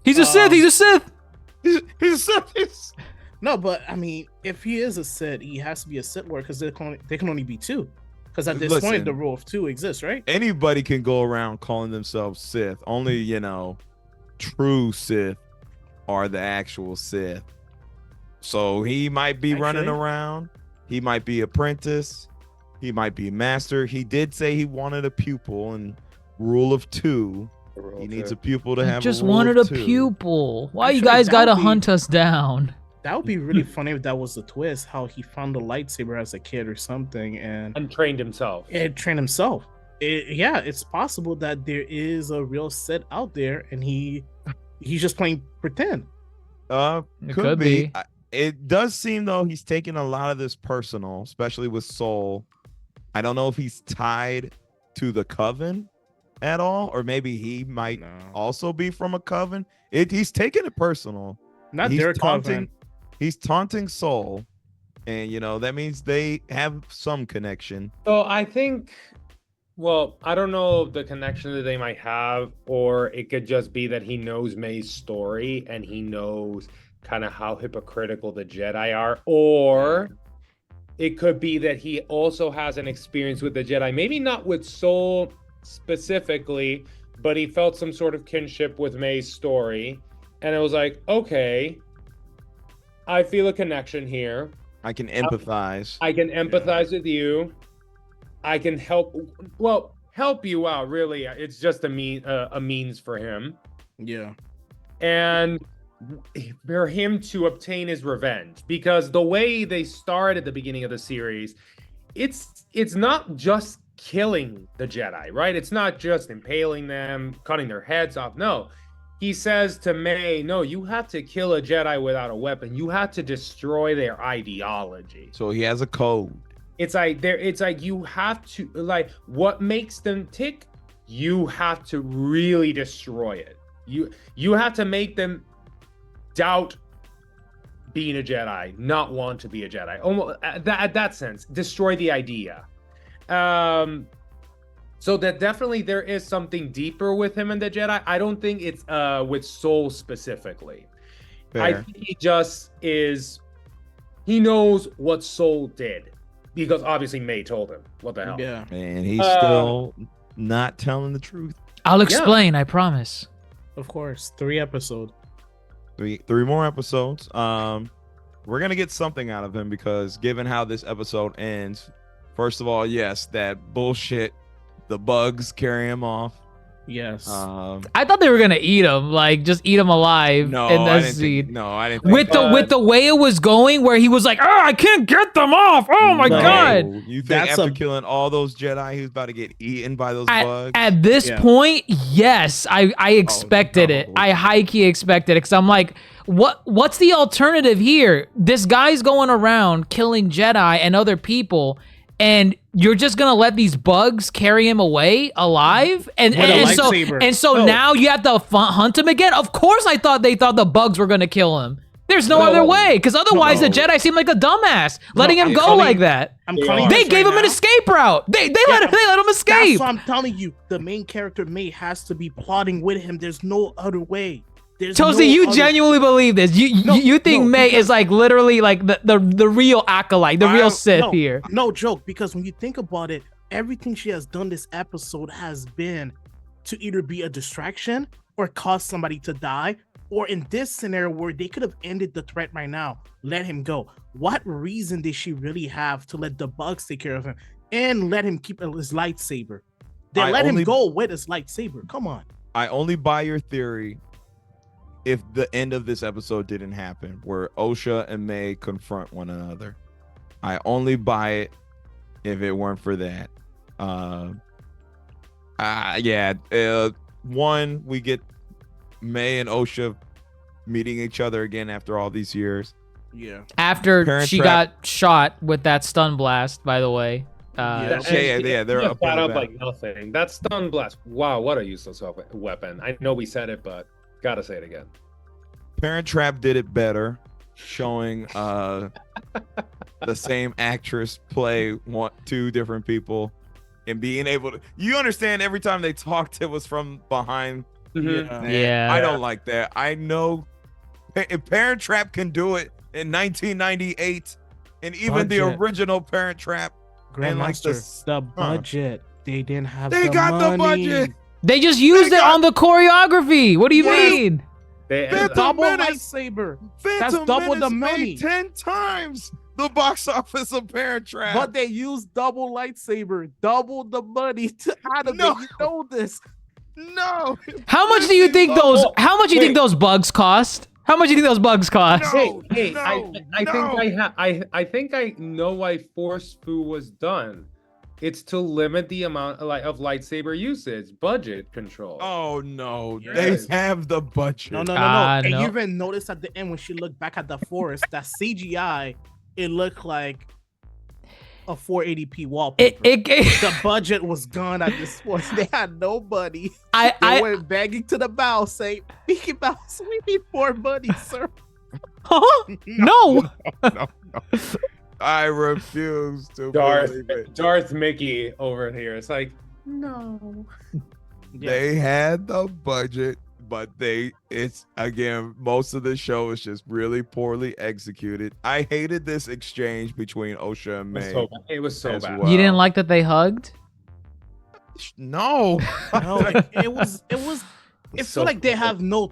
He's a Sith. He's a Sith. He's a Sith. No, but I mean, if he is a Sith, he has to be a Sith Lord, because they can only be two. Because at this point, the rule of two exists, right? Anybody can go around calling themselves Sith. Only, true Sith are the actual Sith. So he might be running around. He might be apprentice. He might be master. He did say he wanted a pupil, and rule of two. He needs a pupil to have. Just wanted a pupil. Why you guys gotta hunt us down? That would be really funny if that was the twist, how he found the lightsaber as a kid or something and trained himself. It's possible that there is a real Sith out there and he's just playing pretend. Could be. It does seem, though, he's taking a lot of this personal, especially with Soul. I don't know if he's tied to the Coven at all, or maybe he might also be from a Coven. He's taking it personal. Their Coven. He's taunting Soul, and that means they have some connection. So I think, I don't know the connection that they might have, or it could just be that he knows May's story and he knows kind of how hypocritical the Jedi are, or it could be that he also has an experience with the Jedi, maybe not with Soul specifically, but he felt some sort of kinship with May's story, and it was like, okay, I feel a connection here. I can empathize. I can empathize with you. I can help you out, really. It's just a means for him. Yeah. And for him to obtain his revenge, because the way they start at the beginning of the series, it's not just killing the Jedi, right? It's not just impaling them, cutting their heads off. No. He says to May, no, you have to kill a Jedi without a weapon. You have to destroy their ideology. So he has a code. It's like you have to, like, what makes them tick, you have to really destroy it. You have to make them doubt being a Jedi, not want to be a Jedi. Almost at that sense, destroy the idea. So that definitely there is something deeper with him and the Jedi. I don't think it's with Soul specifically. Fair. I think he knows what Soul did, because obviously May told him. What the hell? Yeah. And he's still not telling the truth. I'll explain, I promise. Of course. 3 episodes. Three more episodes. We're gonna get something out of him, because given how this episode ends, first of all, yes, that bullshit. The bugs carry him off. Yes. I thought they were gonna eat him, like just eat him alive No, in I that didn't scene. think. No, I didn't. Think With the way it was going, where he was like, "Oh, I can't get them off! Oh my No. god!" You think That's after a- killing all those Jedi, he was about to get eaten by those bugs? At this Yeah. point, yes, I expected it. no. I high key expected it because I'm like, what's the alternative here? This guy's going around killing Jedi and other people, and you're just gonna let these bugs carry him away alive? And With a and so lightsaber. and so No. now you have to hunt him again? Of course, they thought the bugs were gonna kill him. There's no other way, because otherwise the No. Jedi seem like a dumbass letting him I'm go calling- like that. I'm They calling are. They this gave right him an now. escape route. They let him That's escape. what I'm telling you. The main character May has to be plotting with him. There's no other way. There's Toasty, no you other- genuinely believe this? You think no, May because- is like literally like the real acolyte, the real Sith no, here? No joke, because when you think about it, everything she has done this episode has been to either be a distraction or cause somebody to die, or in this scenario where they could have ended the threat right now, let him go. What reason did she really have to let the bugs take care of him and let him keep his lightsaber? They I let him only- go with his lightsaber. Come on. I only buy your theory if the end of this episode didn't happen, where Osha and May confront one another. I only buy it if it weren't for that. One, we get May and Osha meeting each other again after all these years. Yeah. After Parent she Trap. got shot with that stun blast, by the way. Yeah. They're just up got on up the like nothing. That stun blast. Wow, what a useless weapon. I know we said it, but gotta say it again. Parent Trap did it better, showing the same actress play two different people and being able to. You understand? Every time they talked, it was from behind. Yeah. I don't like that. I know if Parent Trap can do it in 1998, and even the Budget. original Parent Trap, and like Grandmaster, the budget. They didn't have they the got money. the budget. They just used it on the choreography. What do you Yes. mean? Phantom Double Menace. lightsaber. Phantom double the Menace money. made 10 times the box office of Parent Trap. But they used double lightsaber, double the money to out of No. it. You know this. No. How much do you think those? Oh, How much do you think wait. those bugs cost? How much do you think those bugs cost? No. Hey, no, I think I know why Force Fu was done. It's to limit the amount of lightsaber usage, budget control. Oh no, Yes. they have the budget. No. And you even noticed at the end when she looked back at the forest, that CGI, it looked like a 480p wallpaper. The budget was gone at this point. They had no money. They went begging to the bow, saying, "Mickey Mouse, we need more money, sir." Huh? No. I refuse to Darth, believe it. Darth Mickey over here. It's like, no. They had the budget, but it's again, most of the show is just really poorly executed. I hated this exchange between Osha and May. It was so as bad. well. You didn't like that they hugged? No. No, it was. It So felt like they cool. have no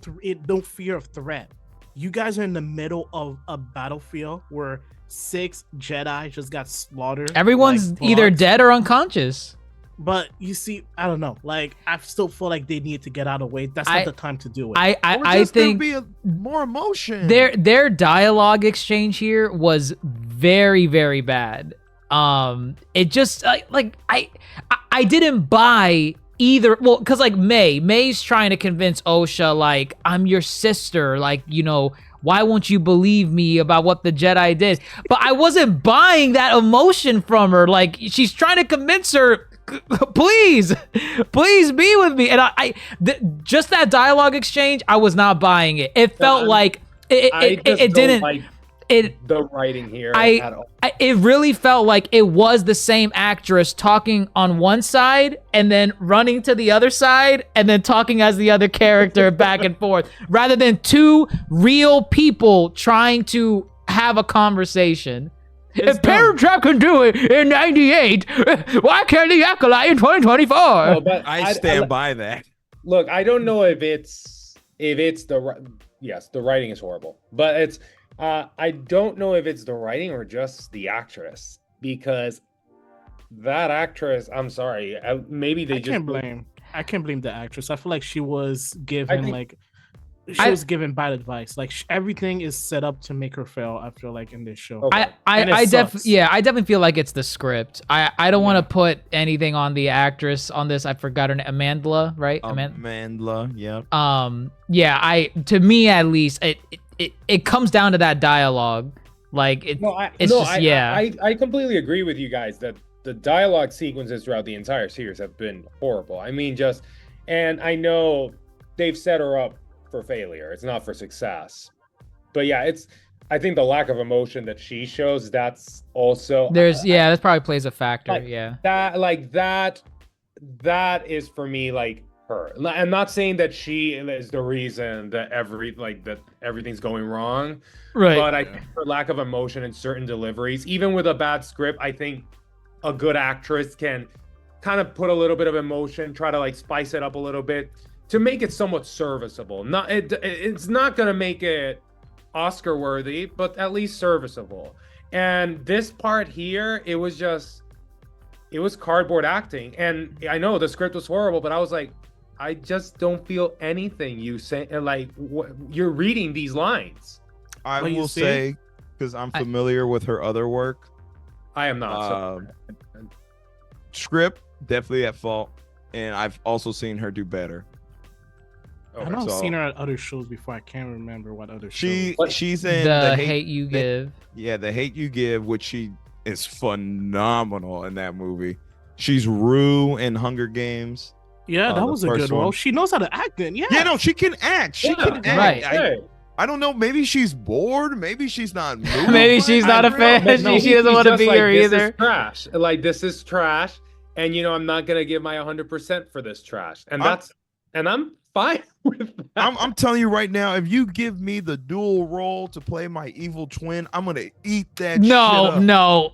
fear of threat. You guys are in the middle of a battlefield where 6 Jedi just got slaughtered. Everyone's like either dogs. dead or unconscious. But you see, I don't know. Like, I still feel like they need to get out of the way. That's not the time to do it. I think more emotion. their dialogue exchange here was very, very bad. It just I didn't buy either. Well, because like May's trying to convince Osha, like, I'm your sister, like, you know, why won't you believe me about what the Jedi did? But I wasn't buying that emotion from her. Like, she's trying to convince her, please be with me. And just that dialogue exchange, I was not buying it. It felt like it didn't like the writing here at all. It really felt like it was the same actress talking on one side and then running to the other side and then talking as the other character back and forth, rather than two real people trying to have a conversation. If Parent Trap can do it in 98, why can't the Acolyte in 2024? No, but I stand by that. Look, I don't know if it's yes, the writing is horrible, but it's I don't know if it's the writing or just the actress, because that actress, I'm sorry, maybe they I just can't blame. I can't blame the actress. I feel like she was given think- was given bad advice. Like everything is set up to make her fail. I feel like in this show. Okay. And it sucks. I definitely feel like it's the script. I don't want to put anything on the actress on this. I forgot her name, Amandla, right? Amandla, yeah. Yeah, to me at least, it comes down to that dialogue. Like I completely agree with you guys that the dialogue sequences throughout the entire series have been horrible. I mean, and I know they've set her up for failure. It's not for success. But yeah, I think the lack of emotion that she shows, that's also that probably plays a factor. That is for me like her. I'm not saying that she is the reason that everything's going wrong. Right. But I think her lack of emotion in certain deliveries, even with a bad script, I think a good actress can kind of put a little bit of emotion, try to like spice it up a little bit to make it somewhat serviceable. It's not gonna make it Oscar worthy, but at least serviceable. And this part here, it was cardboard acting. And I know the script was horrible, but I was like, I just don't feel anything you say. Like you're reading these lines. I will say, because I'm familiar with her other work. I am not. Script definitely at fault, and I've also seen her do better. Okay. I've seen her at other shows before. I can't remember what other shows. She's in the Hate You Give. Yeah, The Hate You Give, which she is phenomenal in that movie. She's Rue in Hunger Games. Yeah, that was a good role. She knows how to act then. Yeah. Yeah, no, she can act. She can act. Right. I don't know. Maybe she's bored. Maybe she's not moved. Maybe she's not a fan. She doesn't want to be here either. This is trash. Like, this is trash. And, I'm not going to give my 100% for this trash. And I'm fine with that. I'm telling you right now, if you give me the dual role to play my evil twin, I'm going to eat that shit up. No.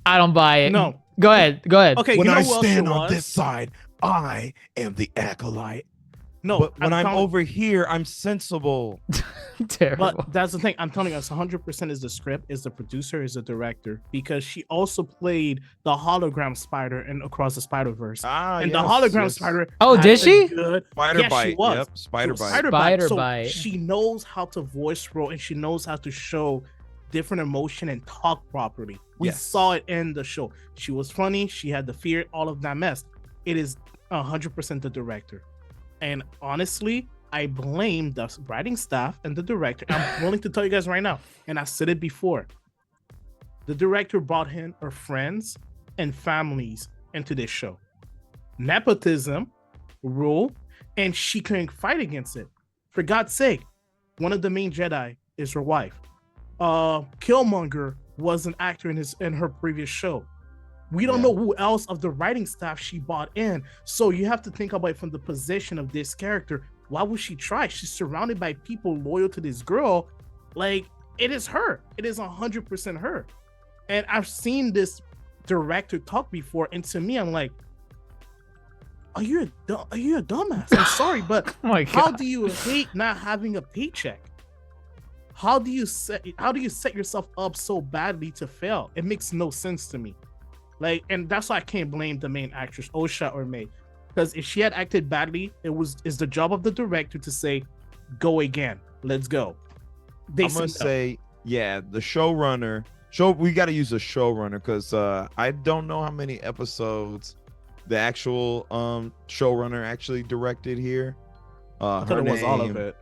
I don't buy it. No. Go ahead. Okay, when I stand on this side, I am the Acolyte. No, but when I'm over here, I'm sensible. Terrible. But that's the thing. I'm telling us 100% is the script, is the producer, is the director, because she also played the hologram spider in Across the Spider-Verse. The hologram spider. Oh, did she? Spider bite. She was. Yep, spider bite. Spider so bite. She knows how to voice role and she knows how to show different emotion and talk properly. We saw it in the show. She was funny. She had the fear, all of that mess. It is 100% the director. And honestly, I blame the writing staff and the director. I'm willing to tell you guys right now, and I said it before. The director brought in her friends and families into this show. Nepotism rule, and she couldn't fight against it. For God's sake, one of the main Jedi is her wife. Killmonger was an actor in her previous show. We don't know who else of the writing staff she brought in. So you have to think about it from the position of this character. Why would she try? She's surrounded by people loyal to this girl. Like, it is her. It is 100% her. And I've seen this director talk before, and to me, I'm like, are you a dumbass? I'm sorry, but how do you hate not having a paycheck? How do you set yourself up so badly to fail? It makes no sense to me. Like, and that's why I can't blame the main actress, Osha or May, because if she had acted badly, it's the job of the director to say, "Go again, let's go." I'm gonna say, the showrunner. We got to use a showrunner because I don't know how many episodes the actual showrunner actually directed here. I thought it was all of it.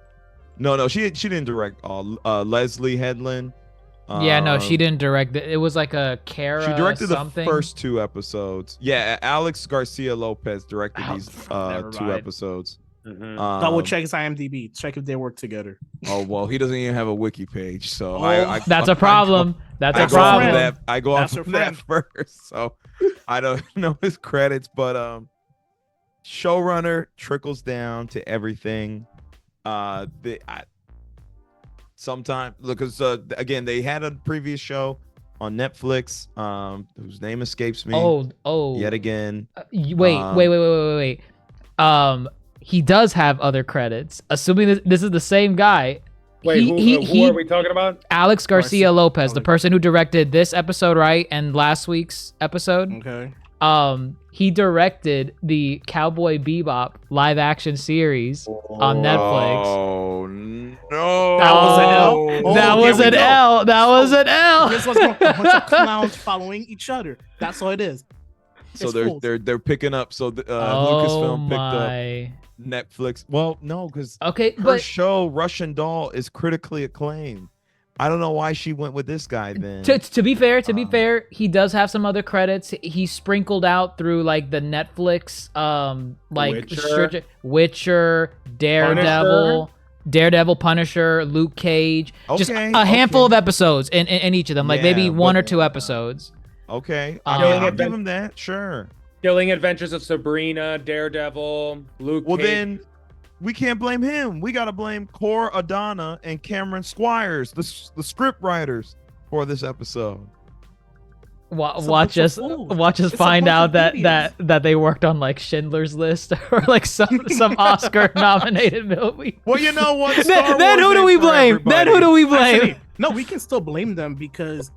No, she didn't direct all. Leslie Headland. She didn't direct it. It was like a Kara. She directed something. the first 2 episodes. Yeah, Alex Garcia Lopez directed these 2 episodes. Mm-hmm. Double check his IMDb. Check if they work together. Oh well, he doesn't even have a wiki page, so that's a problem. That's a problem. I go off of that first, so I don't know his credits, but showrunner trickles down to everything. Sometimes, because again, they had a previous show on Netflix, whose name escapes me. Oh, yet again. Wait. He does have other credits. Assuming this is the same guy. Wait, who are we talking about? Alex Garcia Lopez, the person who directed this episode, right, and last week's episode. Okay. he directed the Cowboy Bebop live action series on Netflix. Oh no! That was an L. Oh, That here was we an go. L. That was an L. This was a bunch of clowns following each other. That's all it is. So It's they're fools. they're picking up. So Oh Lucasfilm picked up my. Netflix. Well, no, because Okay, her but show Russian Doll is critically acclaimed. I don't know why she went with this guy then. to be fair, he does have some other credits. He sprinkled out through like the Netflix, like Witcher, Daredevil, Punisher, Luke Cage, just Okay, a handful okay. of episodes in each of them, like maybe Yeah, one but- or two episodes. Okay, Killing I'll give him that. Sure. Killing Adventures of Sabrina, Daredevil, Luke Well, Cage. then we can't blame him. We got to blame Cor Adana and Cameron Squires, the script writers for this episode. Watch bunch of us fools. It's a find bunch out of that idiots. that they worked on like Schindler's List or like some Oscar nominated movie. Well, you know what? Then who do we blame? Then who do we blame? Actually, no, we can still blame them because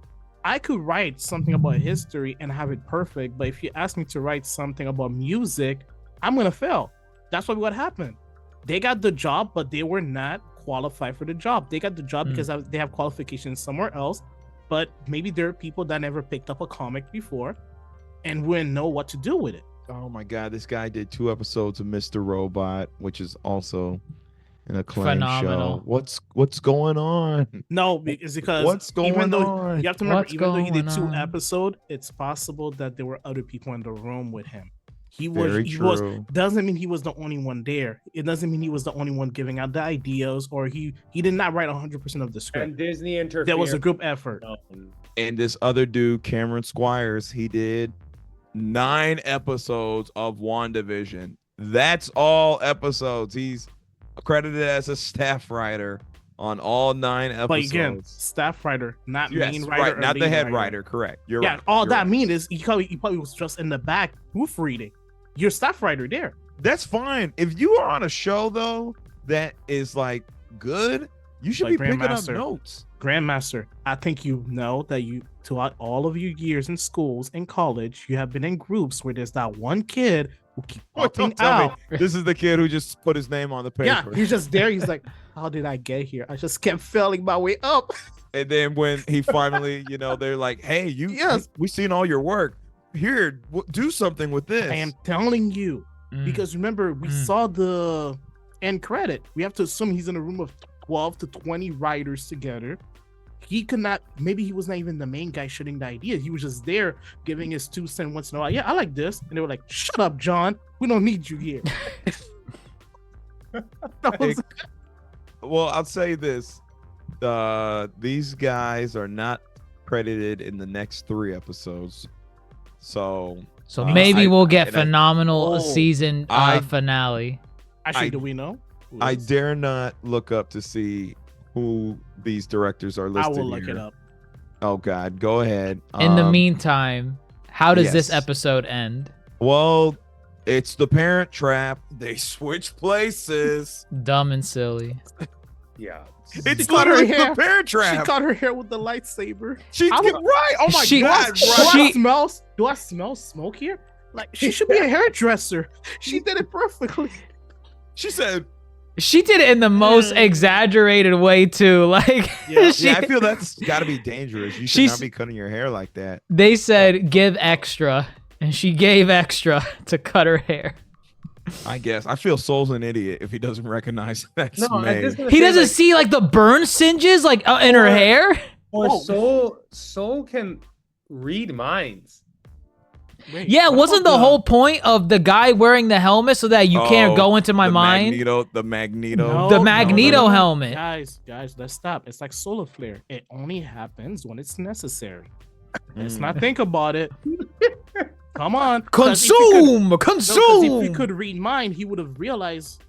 I could write something about history and have it perfect, but if you ask me to write something about music, I'm gonna fail. That's what happened. They got the job, but they were not qualified for the job. They got the job because they have qualifications somewhere else, but maybe there are people that never picked up a comic before and wouldn't know what to do with it. Oh my God, this guy did 2 episodes of Mr. Robot, which is also an acclaimed Phenomenal. show. What's going on? No, it's because What's going even though on? you have to remember, What's even though he did going 2 on? episodes, it's possible that there were other people in the room with him. Very He was true. doesn't mean he was the only one there. It doesn't mean he was the only one giving out the ideas, or he did not write 100% of the and script. Disney interfered. There was a group effort. And this other dude, Cameron Squires, he did 9 episodes of WandaVision. That's all episodes. He's credited as a staff writer on all 9 episodes. But again, staff writer, not Yes, main writer, right, or not the lead head writer. Correct. You're Yeah, right. all You're that right. means is he probably was just in the back proofreading. Your staff writer there. That's fine. If you are on a show though that is like good, you should Like be picking up Grandmaster. notes. Grandmaster, I think you know that you throughout all of your years in schools and college, you have been in groups where there's that one kid who keeps What, popping don't tell me. out. This is the kid who just put his name on the paper. Yeah, he's just there. He's like, how did I get here? I just kept failing my way up. And then when he finally, they're like, "Hey, Yes. we've seen all your work. Here, do something with this." I am telling you, because remember, we saw the end credit. We have to assume he's in a room of 12 to 20 writers together. He could not, maybe he was not even the main guy shooting the idea. He was just there giving his 2 cents once in a while. Yeah, I like this. And they were like, shut up, John. We don't need you here. That was- Well, I'll say this: these guys are not credited in the next 3 episodes. So maybe we'll get and I- phenomenal Oh, season I- finale. Actually, I- do we know? Who I is? dare not look up to see who these directors are I listed will look here. it up. Oh God, go ahead. In the meantime, how does this yes. episode end? Well, it's the Parent Trap. They switch places. Dumb and silly. Yeah. It's cut her literally hair. the Parent She Trap. cut her hair with the lightsaber. She's I would- right. Oh my She- God. Do Right. I smell smoke here? Like she should be a hairdresser. She did it perfectly. She said, She did it in the most exaggerated way too. Like Yeah. she- "Yeah, I feel that's got to be dangerous. You should She's- not be cutting your hair like that." they said give extra, and she gave extra to cut her hair. I guess I feel Soul's an idiot if he doesn't recognize that's No, May. I'm just gonna He say, doesn't like, see like the burn singes like in her hair. or Whoa. Soul can read minds. Wait, Yeah, what wasn't the about whole point of the guy wearing the helmet so that you can't Oh, go into my the mind? The Magneto. No, The Magneto helmet. Guys, let's stop. It's like solar flare. It only happens when it's necessary. Let's not think about it. Come on. 'Cause if he could- Consume, No, 'cause consume. if he could read mind, he would have realized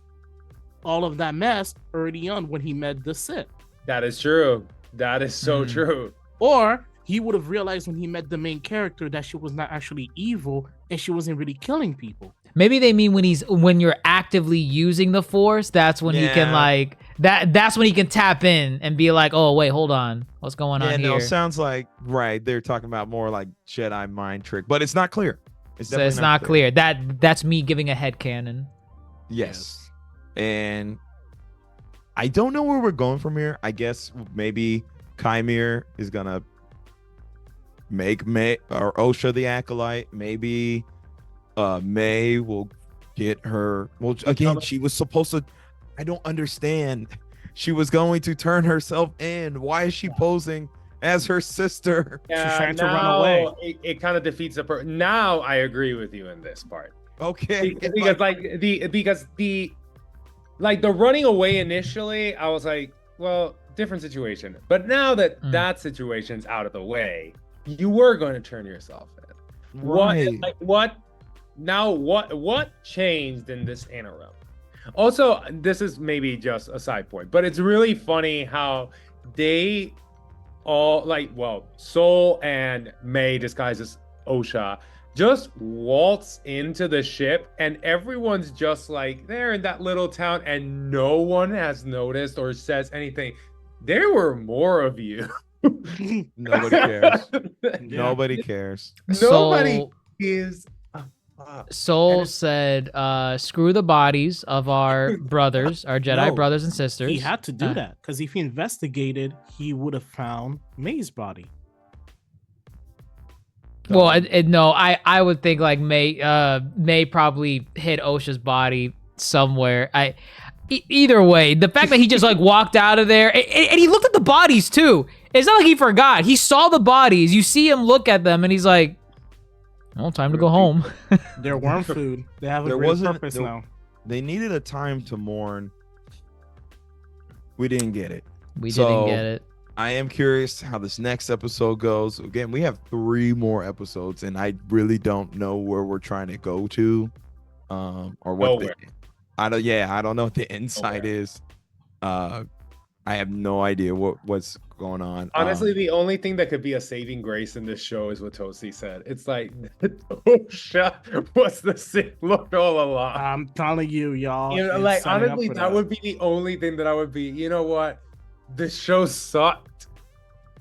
all of that mess early on when he met the Sith. That is true. That is so Mm. true. Or he would have realized when he met the main character that she was not actually evil and she wasn't really killing people. Maybe they mean when you're actively using the Force, that's when he can Yeah. like that's when he can tap in and be like, oh wait, hold on, what's going Yeah, on no, here? sounds like right. They're talking about more like Jedi mind trick, but it's not clear. So it's not clear. That's me giving a headcanon. Yes. And I don't know where we're going from here. I guess maybe QIMIR is gonna make May or Osha the Acolyte. Maybe May will get her. Well, again, she was supposed to. I don't understand. She was going to turn herself in. Why is she posing as her sister? She's trying to run away. It kind of defeats the purpose. Now I agree with you in this part. Okay. Because the running away initially, I was like, well, different situation. But now that that situation's out of the way, you were going to turn yourself in. Right. What changed in this interim? Also, this is maybe just a side point, but it's really funny how they all Soul and May disguised as Osha just waltz into the ship, and everyone's just like, they're in that little town, and no one has noticed or says anything. There were more of you. Nobody cares. Nobody cares. Nobody is. Soul said, screw the bodies of our brothers, our Jedi brothers and sisters. He had to do that because if he investigated, he would have found May's body. Well, I would think like May probably hid Osha's body somewhere. Either way, the fact that he just like walked out of there and he looked at the bodies too. It's not like he forgot. He saw the bodies. You see him look at them and he's like, well, time to go home. They're worm food. They have a great purpose now. They needed a time to mourn. We didn't get it. We didn't get it. I am curious how this next episode goes. Again, we have 3 more episodes, and I really don't know where we're trying to go to, or what. I don't know what the insight is. I have no idea what's going on. Honestly, the only thing that could be a saving grace in this show is what Tosi said. It's like, Osha was the sick look all along. I'm telling you, y'all. You know, like, honestly, that would be the only thing that I would be, you know what? This show sucked.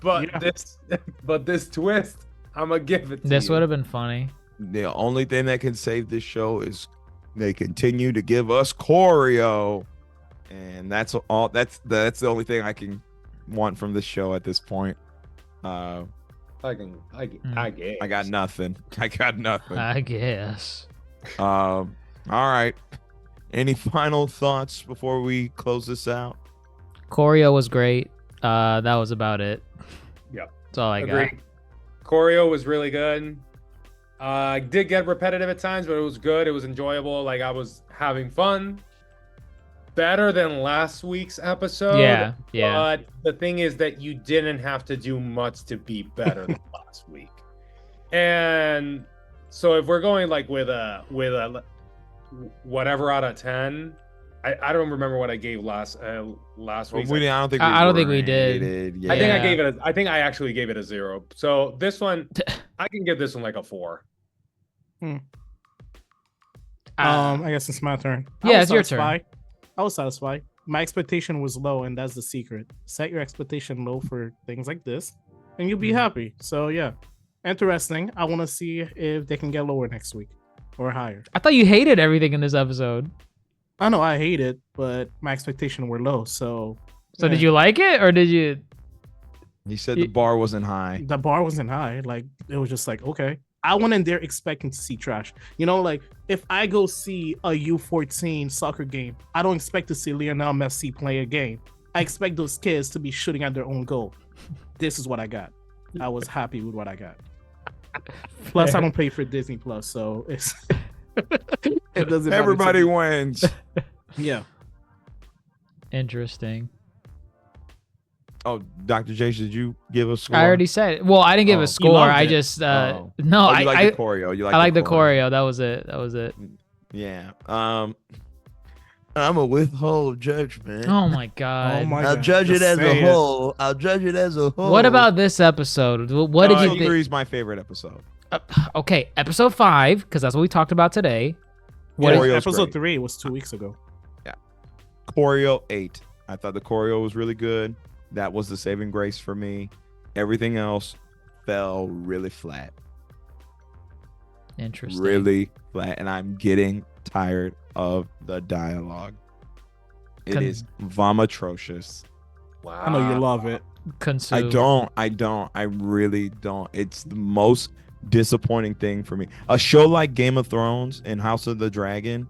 But this twist, I'm going to give it to This you. would have been funny. The only thing that can save this show is they continue to give us choreo. And that's all. That's the only thing I can want from this show at this point. I guess. I got nothing. I guess. All right. Any final thoughts before we close this out? Choreo was great. That was about it. Yeah. That's all I got. Choreo was really good. I did get repetitive at times, but it was good. It was enjoyable. Like, I was having fun. Better than last week's episode. Yeah. But the thing is that you didn't have to do much to be better than last week. And so if we're going like with a whatever out of 10, I don't remember what I gave last week. I don't think we did. Yeah. I think I actually gave it a 0. So this one, I can give this one like a 4. I guess it's my turn. Yeah, it's your turn. I was satisfied. My expectation was low, and that's the secret. Set your expectation low for things like this, and you'll be happy. So yeah, interesting. I want to see if they can get lower next week or higher. I thought you hated everything in this episode. I know I hate it, but my expectations were low. So did you like it, or did you? He said the bar wasn't high. The bar wasn't high. Like, it was just like, okay. I went in there expecting to see trash. You know, like, if I go see a U14 soccer game, I don't expect to see Lionel Messi play a game. I expect those kids to be shooting at their own goal. This is what I got. I was happy with what I got. Plus, I don't pay for Disney Plus, so it doesn't matter. Everybody wins. Yeah. Interesting. Oh, Dr. Jace, did you give a score? I already said it. Well, I didn't give a score. I just no. I like the choreo. I like the choreo. That was it. Yeah. I'm a withhold judgment. Oh my god. I'll judge it as a whole. What about this episode? What did you think? Is my favorite episode. Okay, episode 5, because that's what we talked about today. Episode 3 was 2 weeks ago. Yeah. Choreo 8. I thought the choreo was really good. That was the saving grace for me. Everything else fell really flat. Interesting. really flat, and I'm getting tired of the dialogue. It is vomitrocious. Wow. I know you love it. Consume. I don't. I really don't. It's the most disappointing thing for me. A show like Game of Thrones and House of the Dragon,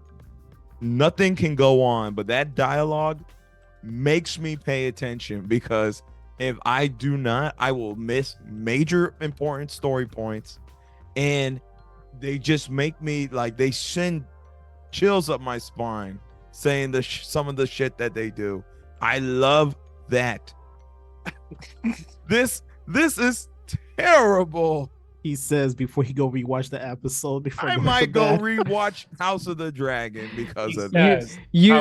nothing can go on, but that dialogue makes me pay attention, because if I do not, I will miss major important story points, and they just make me like, they send chills up my spine saying some of the shit that they do. I love that. This is terrible. He says before he go rewatch the episode. Before I going might to go bed. rewatch House of the Dragon because He of that. says You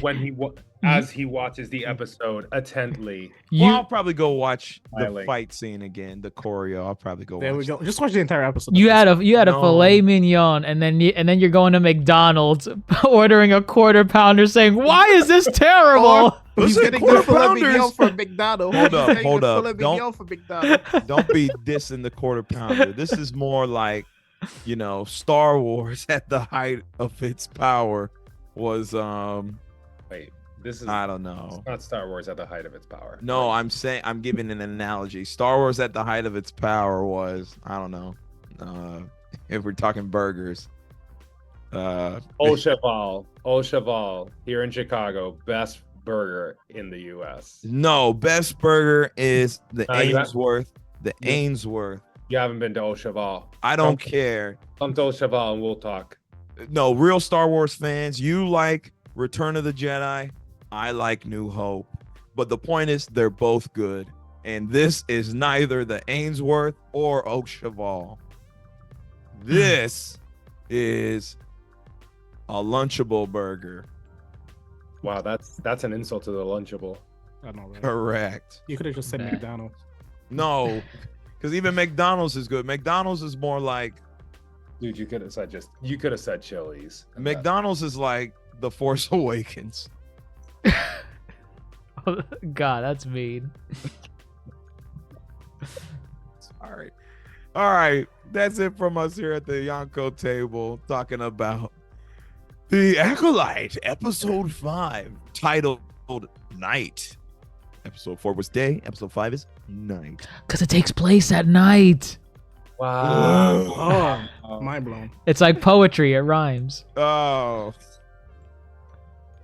when as he watches the episode attentively. Well, I'll probably go watch the Smiling. fight scene again, the choreo. I'll probably go There watch we go. Just watch the entire episode. you had a No. filet mignon, and then you're going to McDonald's ordering a quarter pounder, saying, "Why is this terrible?" He's Listen, getting quarter the filet pounders. mignon for McDonald's. Hold He's up, getting hold the up. filet Don't- mignon for McDonald's. Don't be dissing the quarter pounder. This is more like, Star Wars at the height of its power was Wait, this is I don't know. it's not Star Wars at the height of its power. No, I'm giving an analogy. Star Wars at the height of its power was, I don't know. If we're talking burgers. Au Cheval here in Chicago, best burger in the U.S. No, best burger is the You have- Ainsworth. The Yeah. Ainsworth. You haven't been to Au Cheval. I don't care. Come to Au Cheval and we'll talk. No, real Star Wars fans, you like Return of the Jedi. I like New Hope. But the point is, they're both good. And this is neither the Ainsworth or Au Cheval. This is a Lunchable burger. Wow, that's an insult to the Lunchable. I know, right? Correct. You could have just said Nah. McDonald's. No, because even McDonald's is good. McDonald's is more like, Dude, you could have said Chili's. McDonald's is like The Force Awakens. God, that's mean. All right. That's it from us here at the Yonko table, talking about the Acolyte, episode 5, titled Night. Episode 4 was day. Episode 5 is night. Because it takes place at night. Wow. Oh, mind blown. It's like poetry. It rhymes. Oh.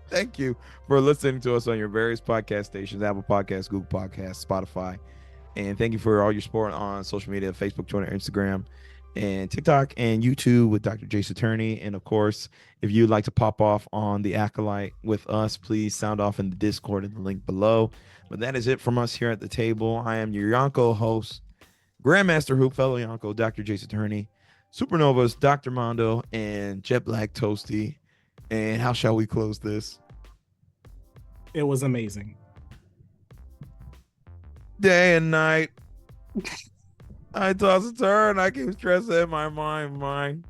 Thank you for listening to us on your various podcast stations, Apple Podcasts, Google Podcasts, Spotify. And thank you for all your support on social media, Facebook, Twitter, Instagram, and TikTok, and YouTube with DrJaceAttorney. And of course, if you'd like to pop off on the Acolyte with us, please sound off in the Discord in the link below. But that is it from us here at the table. I am your Yonko host, Grandmaster Hoop, fellow Yonko, DrJaceAttorney, Supernovas, Dr. Mondo, and Jet Black Toasty. And how shall we close this? It was amazing. Day and night. I toss and turn. I keep stressing in my mind.